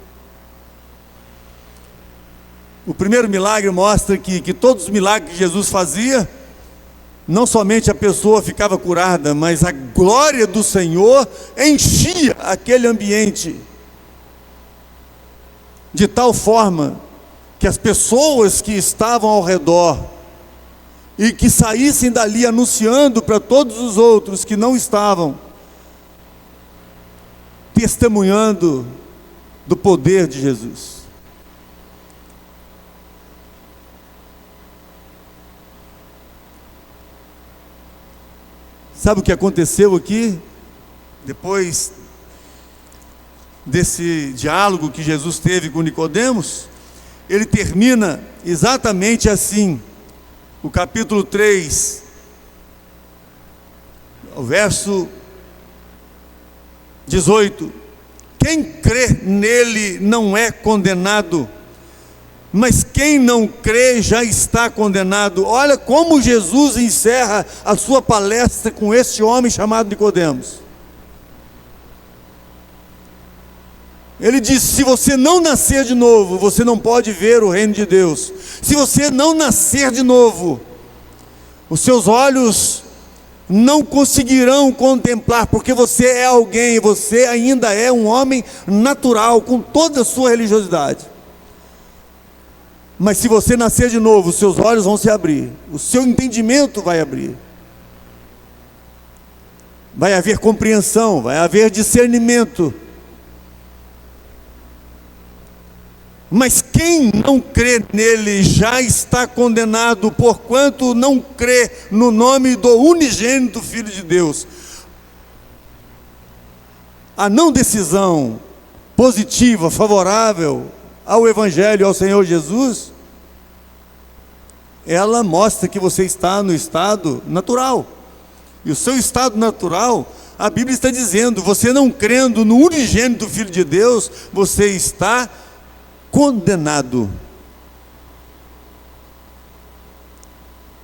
O primeiro milagre mostra que todos os milagres que Jesus fazia, não somente a pessoa ficava curada, mas a glória do Senhor enchia aquele ambiente, de tal forma que as pessoas que estavam ao redor e que saíssem dali anunciando para todos os outros que não estavam, testemunhando do poder de Jesus. Sabe o que aconteceu aqui? Depois desse diálogo que Jesus teve com Nicodemos, ele termina exatamente assim, o capítulo 3, o verso 18: quem crê nele não é condenado, mas quem não crê já está condenado. Olha como Jesus encerra a sua palestra com este homem chamado Nicodemos. Ele diz: se você não nascer de novo, você não pode ver o reino de Deus. Se você não nascer de novo, os seus olhos não conseguirão contemplar, porque você é alguém, você ainda é um homem natural, com toda a sua religiosidade. Mas se você nascer de novo, os seus olhos vão se abrir, o seu entendimento vai abrir, vai haver compreensão, vai haver discernimento. Mas quem não crê nele já está condenado, porquanto não crê no nome do unigênito Filho de Deus. A não decisão positiva, favorável ao Evangelho, ao Senhor Jesus, ela mostra que você está no estado natural. E o seu estado natural, a Bíblia está dizendo, você não crendo no unigênito Filho de Deus, você está condenado.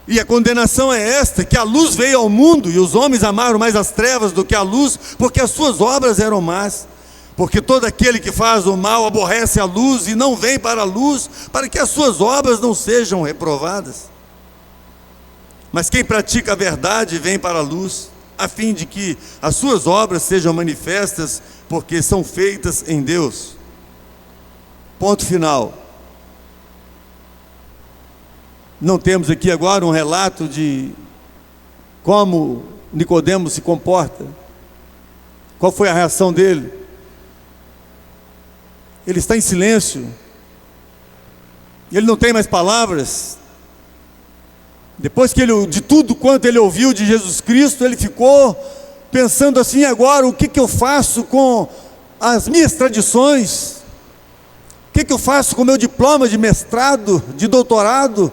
E a condenação é esta, que a luz veio ao mundo, e os homens amaram mais as trevas do que a luz, porque as suas obras eram más. Porque todo aquele que faz o mal aborrece a luz e não vem para a luz, para que as suas obras não sejam reprovadas. Mas quem pratica a verdade vem para a luz, a fim de que as suas obras sejam manifestas, porque são feitas em Deus. Ponto final. Não temos aqui agora um relato de como Nicodemos se comporta. Qual foi a reação dele? Ele está em silêncio. Ele não tem mais palavras. Depois que de tudo quanto ele ouviu de Jesus Cristo, ele ficou pensando assim: agora o que eu faço com as minhas tradições? O que eu faço com o meu diploma de mestrado, de doutorado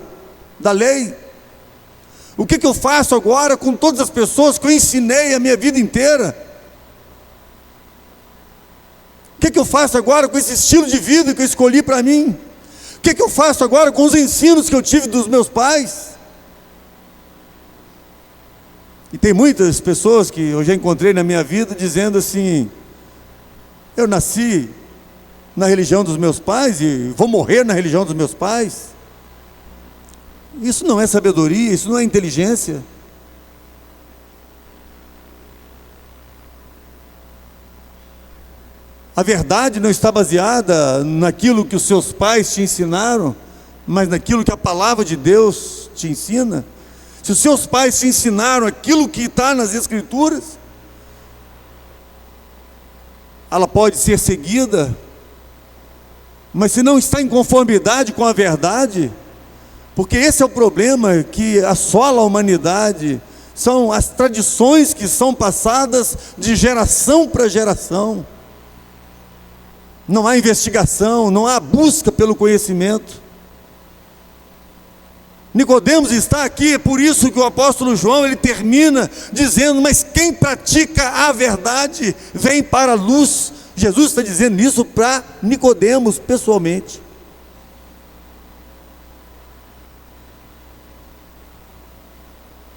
da lei? O que eu faço agora com todas as pessoas que eu ensinei a minha vida inteira? O que eu faço agora com esse estilo de vida que eu escolhi para mim? O que eu faço agora com os ensinos que eu tive dos meus pais? E tem muitas pessoas que eu já encontrei na minha vida dizendo assim: eu nasci na religião dos meus pais e vou morrer na religião dos meus pais. Isso não é sabedoria, isso não é inteligência. A verdade não está baseada naquilo que os seus pais te ensinaram, mas naquilo que a palavra de Deus te ensina. Se os seus pais te ensinaram aquilo que está nas Escrituras, ela pode ser seguida, mas se não está em conformidade com a verdade, porque esse é o problema que assola a humanidade, são as tradições que são passadas de geração para geração. Não há investigação, não há busca pelo conhecimento. Nicodemos está aqui, é por isso que o apóstolo João, ele termina dizendo: mas quem pratica a verdade vem para a luz. Jesus está dizendo isso para Nicodemos pessoalmente.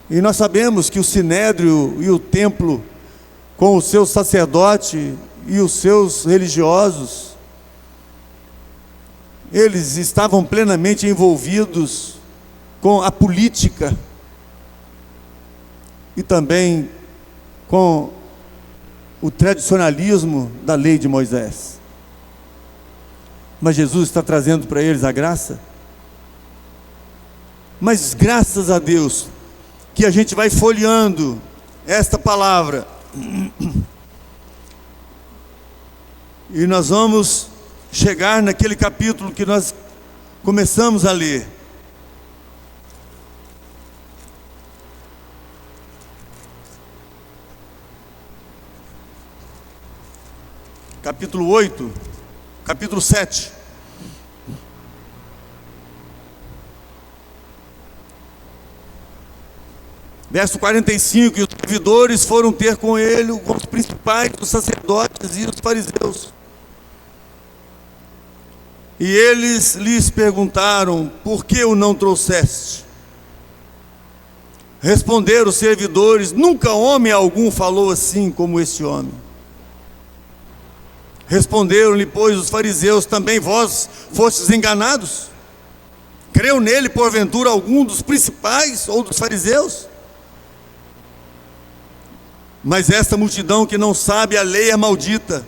E nós sabemos que o sinédrio e o templo, com o seu sacerdote e os seus religiosos, eles estavam plenamente envolvidos com a política e também com o tradicionalismo da lei de Moisés. Mas Jesus está trazendo para eles a graça. Mas graças a Deus que a gente vai folheando esta palavra e nós vamos chegar naquele capítulo que nós começamos a ler. Capítulo 8, capítulo 7. Verso 45, e os servidores foram ter com ele, com os principais, os sacerdotes e os fariseus. E eles lhes perguntaram, por que o não trouxeste? Responderam os servidores, nunca homem algum falou assim como este homem. Responderam-lhe, pois, os fariseus, também vós fostes enganados? Creu nele, porventura, algum dos principais ou dos fariseus? Mas esta multidão que não sabe a lei é maldita.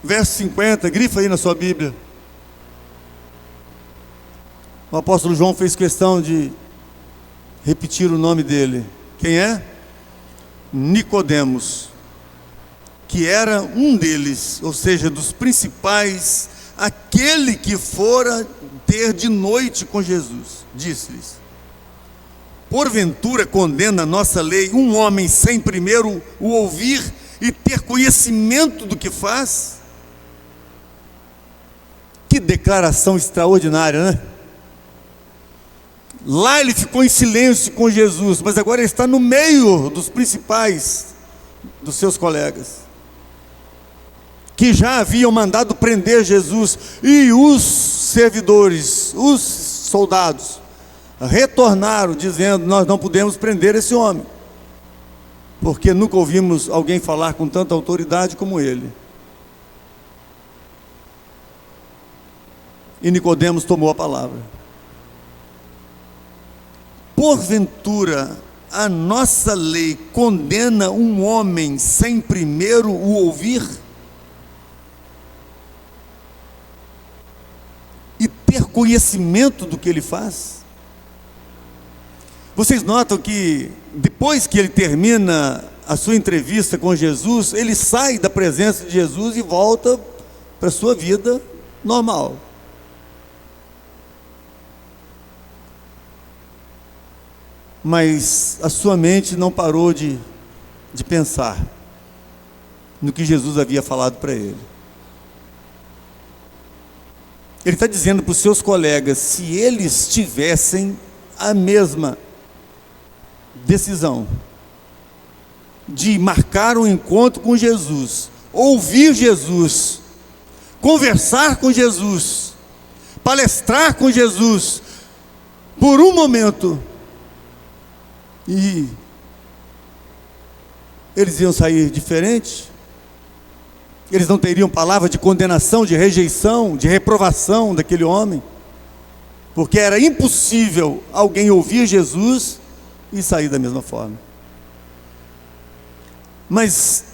Verso 50, grifa aí na sua Bíblia. O apóstolo João fez questão de repetir o nome dele. Quem é? Nicodemos, que era um deles, ou seja, dos principais, aquele que fora ter de noite com Jesus. Disse-lhes, porventura condena a nossa lei um homem sem primeiro o ouvir e ter conhecimento do que faz? Que declaração extraordinária, né? Lá ele ficou em silêncio com Jesus, mas agora ele está no meio dos principais, dos seus colegas, que já haviam mandado prender Jesus, e os servidores, os soldados, retornaram dizendo, nós não podemos prender esse homem, porque nunca ouvimos alguém falar com tanta autoridade como ele. E Nicodemos tomou a palavra. Porventura, a nossa lei condena um homem sem primeiro o ouvir e ter conhecimento do que ele faz? Vocês notam que depois que ele termina a sua entrevista com Jesus, ele sai da presença de Jesus e volta para a sua vida normal. Mas a sua mente não parou de pensar no que Jesus havia falado para ele. Ele está dizendo para os seus colegas, se eles tivessem a mesma decisão de marcar um encontro com Jesus, ouvir Jesus, conversar com Jesus, palestrar com Jesus, por um momento, e eles iam sair diferentes, eles não teriam palavra de condenação, de rejeição, de reprovação daquele homem, porque era impossível alguém ouvir Jesus e sair da mesma forma. Mas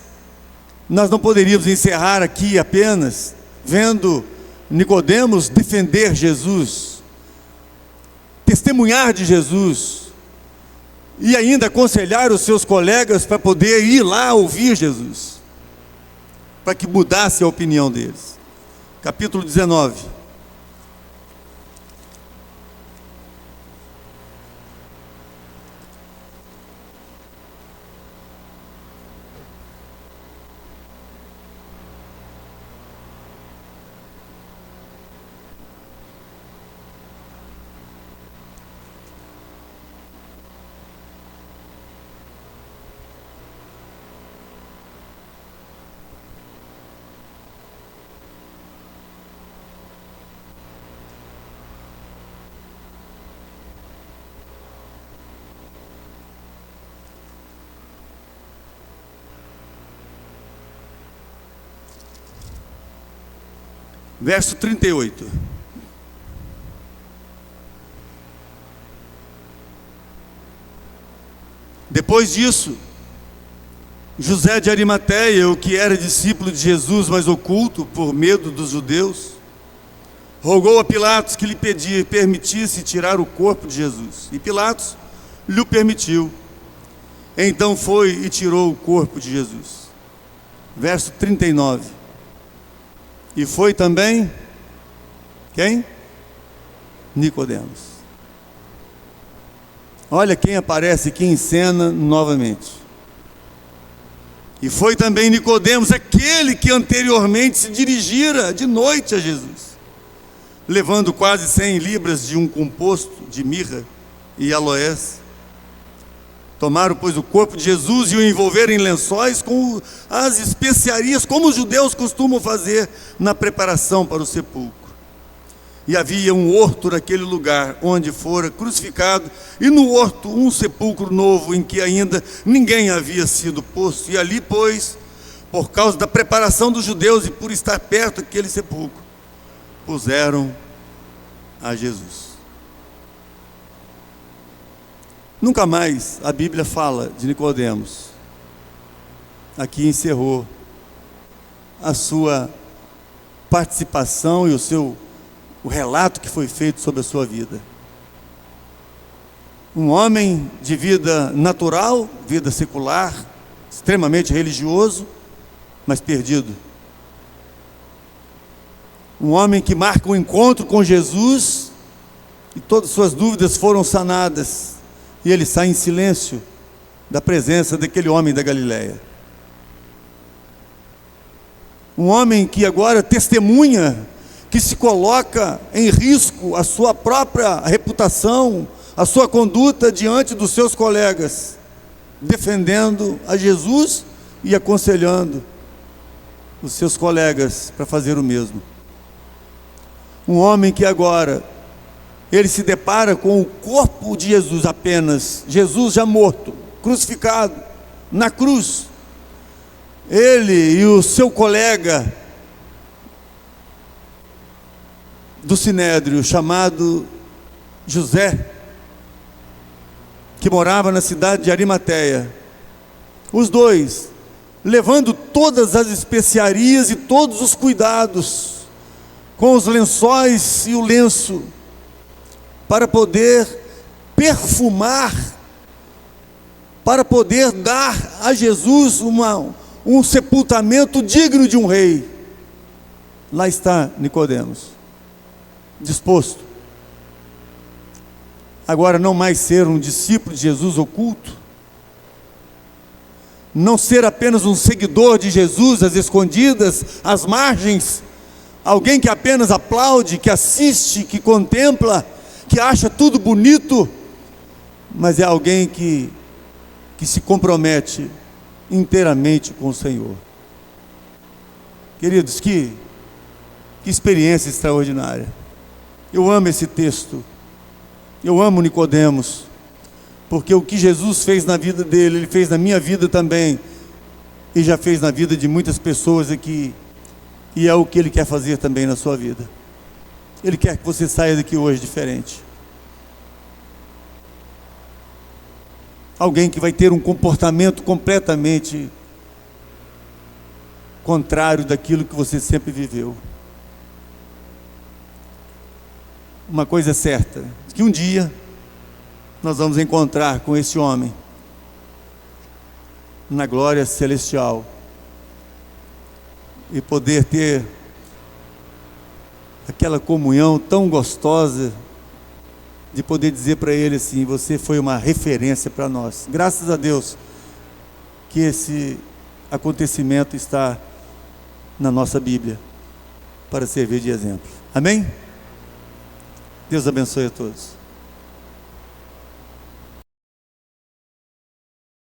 nós não poderíamos encerrar aqui apenas vendo Nicodemos defender Jesus, testemunhar de Jesus, e ainda aconselhar os seus colegas para poder ir lá ouvir Jesus, para que mudasse a opinião deles. Capítulo 19. Verso 38. Depois disso, José de Arimateia, o que era discípulo de Jesus, mas oculto por medo dos judeus, rogou a Pilatos que lhe permitisse tirar o corpo de Jesus. E Pilatos lhe permitiu. Então foi e tirou o corpo de Jesus. Verso 39. E foi também quem? Nicodemos. Olha quem aparece aqui em cena novamente. E foi também Nicodemos, aquele que anteriormente se dirigira de noite a Jesus, levando quase 100 libras de um composto de mirra e aloés. Tomaram, pois, o corpo de Jesus e o envolveram em lençóis com as especiarias, como os judeus costumam fazer na preparação para o sepulcro. E havia um horto naquele lugar onde fora crucificado, e no horto um sepulcro novo, em que ainda ninguém havia sido posto. E ali, pois, por causa da preparação dos judeus e por estar perto daquele sepulcro, puseram a Jesus. Nunca mais a Bíblia fala de Nicodemos. Aqui encerrou a sua participação e o relato que foi feito sobre a sua vida. Um homem de vida natural, vida secular, extremamente religioso, mas perdido. Um homem que marca um encontro com Jesus e todas as suas dúvidas foram sanadas. E ele sai em silêncio da presença daquele homem da Galileia. Um homem que agora testemunha, que se coloca em risco a sua própria reputação, a sua conduta diante dos seus colegas, defendendo a Jesus e aconselhando os seus colegas para fazer o mesmo. Um homem que agora ele se depara com o corpo de Jesus apenas, Jesus já morto, crucificado, na cruz. Ele e o seu colega do Sinédrio, chamado José, que morava na cidade de Arimateia. Os dois, levando todas as especiarias e todos os cuidados, com os lençóis e o lenço, para poder perfumar, para poder dar a Jesus um sepultamento digno de um rei. Lá está Nicodemos, disposto. Agora não mais ser um discípulo de Jesus oculto, não ser apenas um seguidor de Jesus às escondidas, às margens, alguém que apenas aplaude, que assiste, que contempla, que acha tudo bonito, mas é alguém que se compromete inteiramente com o Senhor. Queridos, que experiência extraordinária. Eu amo esse texto, eu amo Nicodemos, porque o que Jesus fez na vida dele, Ele fez na minha vida também, e já fez na vida de muitas pessoas aqui, e é o que Ele quer fazer também na sua vida. Ele quer que você saia daqui hoje diferente. Alguém que vai ter um comportamento completamente contrário daquilo que você sempre viveu. Uma coisa é certa, que um dia nós vamos encontrar com esse homem na glória celestial e poder ter aquela comunhão tão gostosa de poder dizer para ele assim: você foi uma referência para nós. Graças a Deus que esse acontecimento está na nossa Bíblia para servir de exemplo. Amém? Deus abençoe a todos.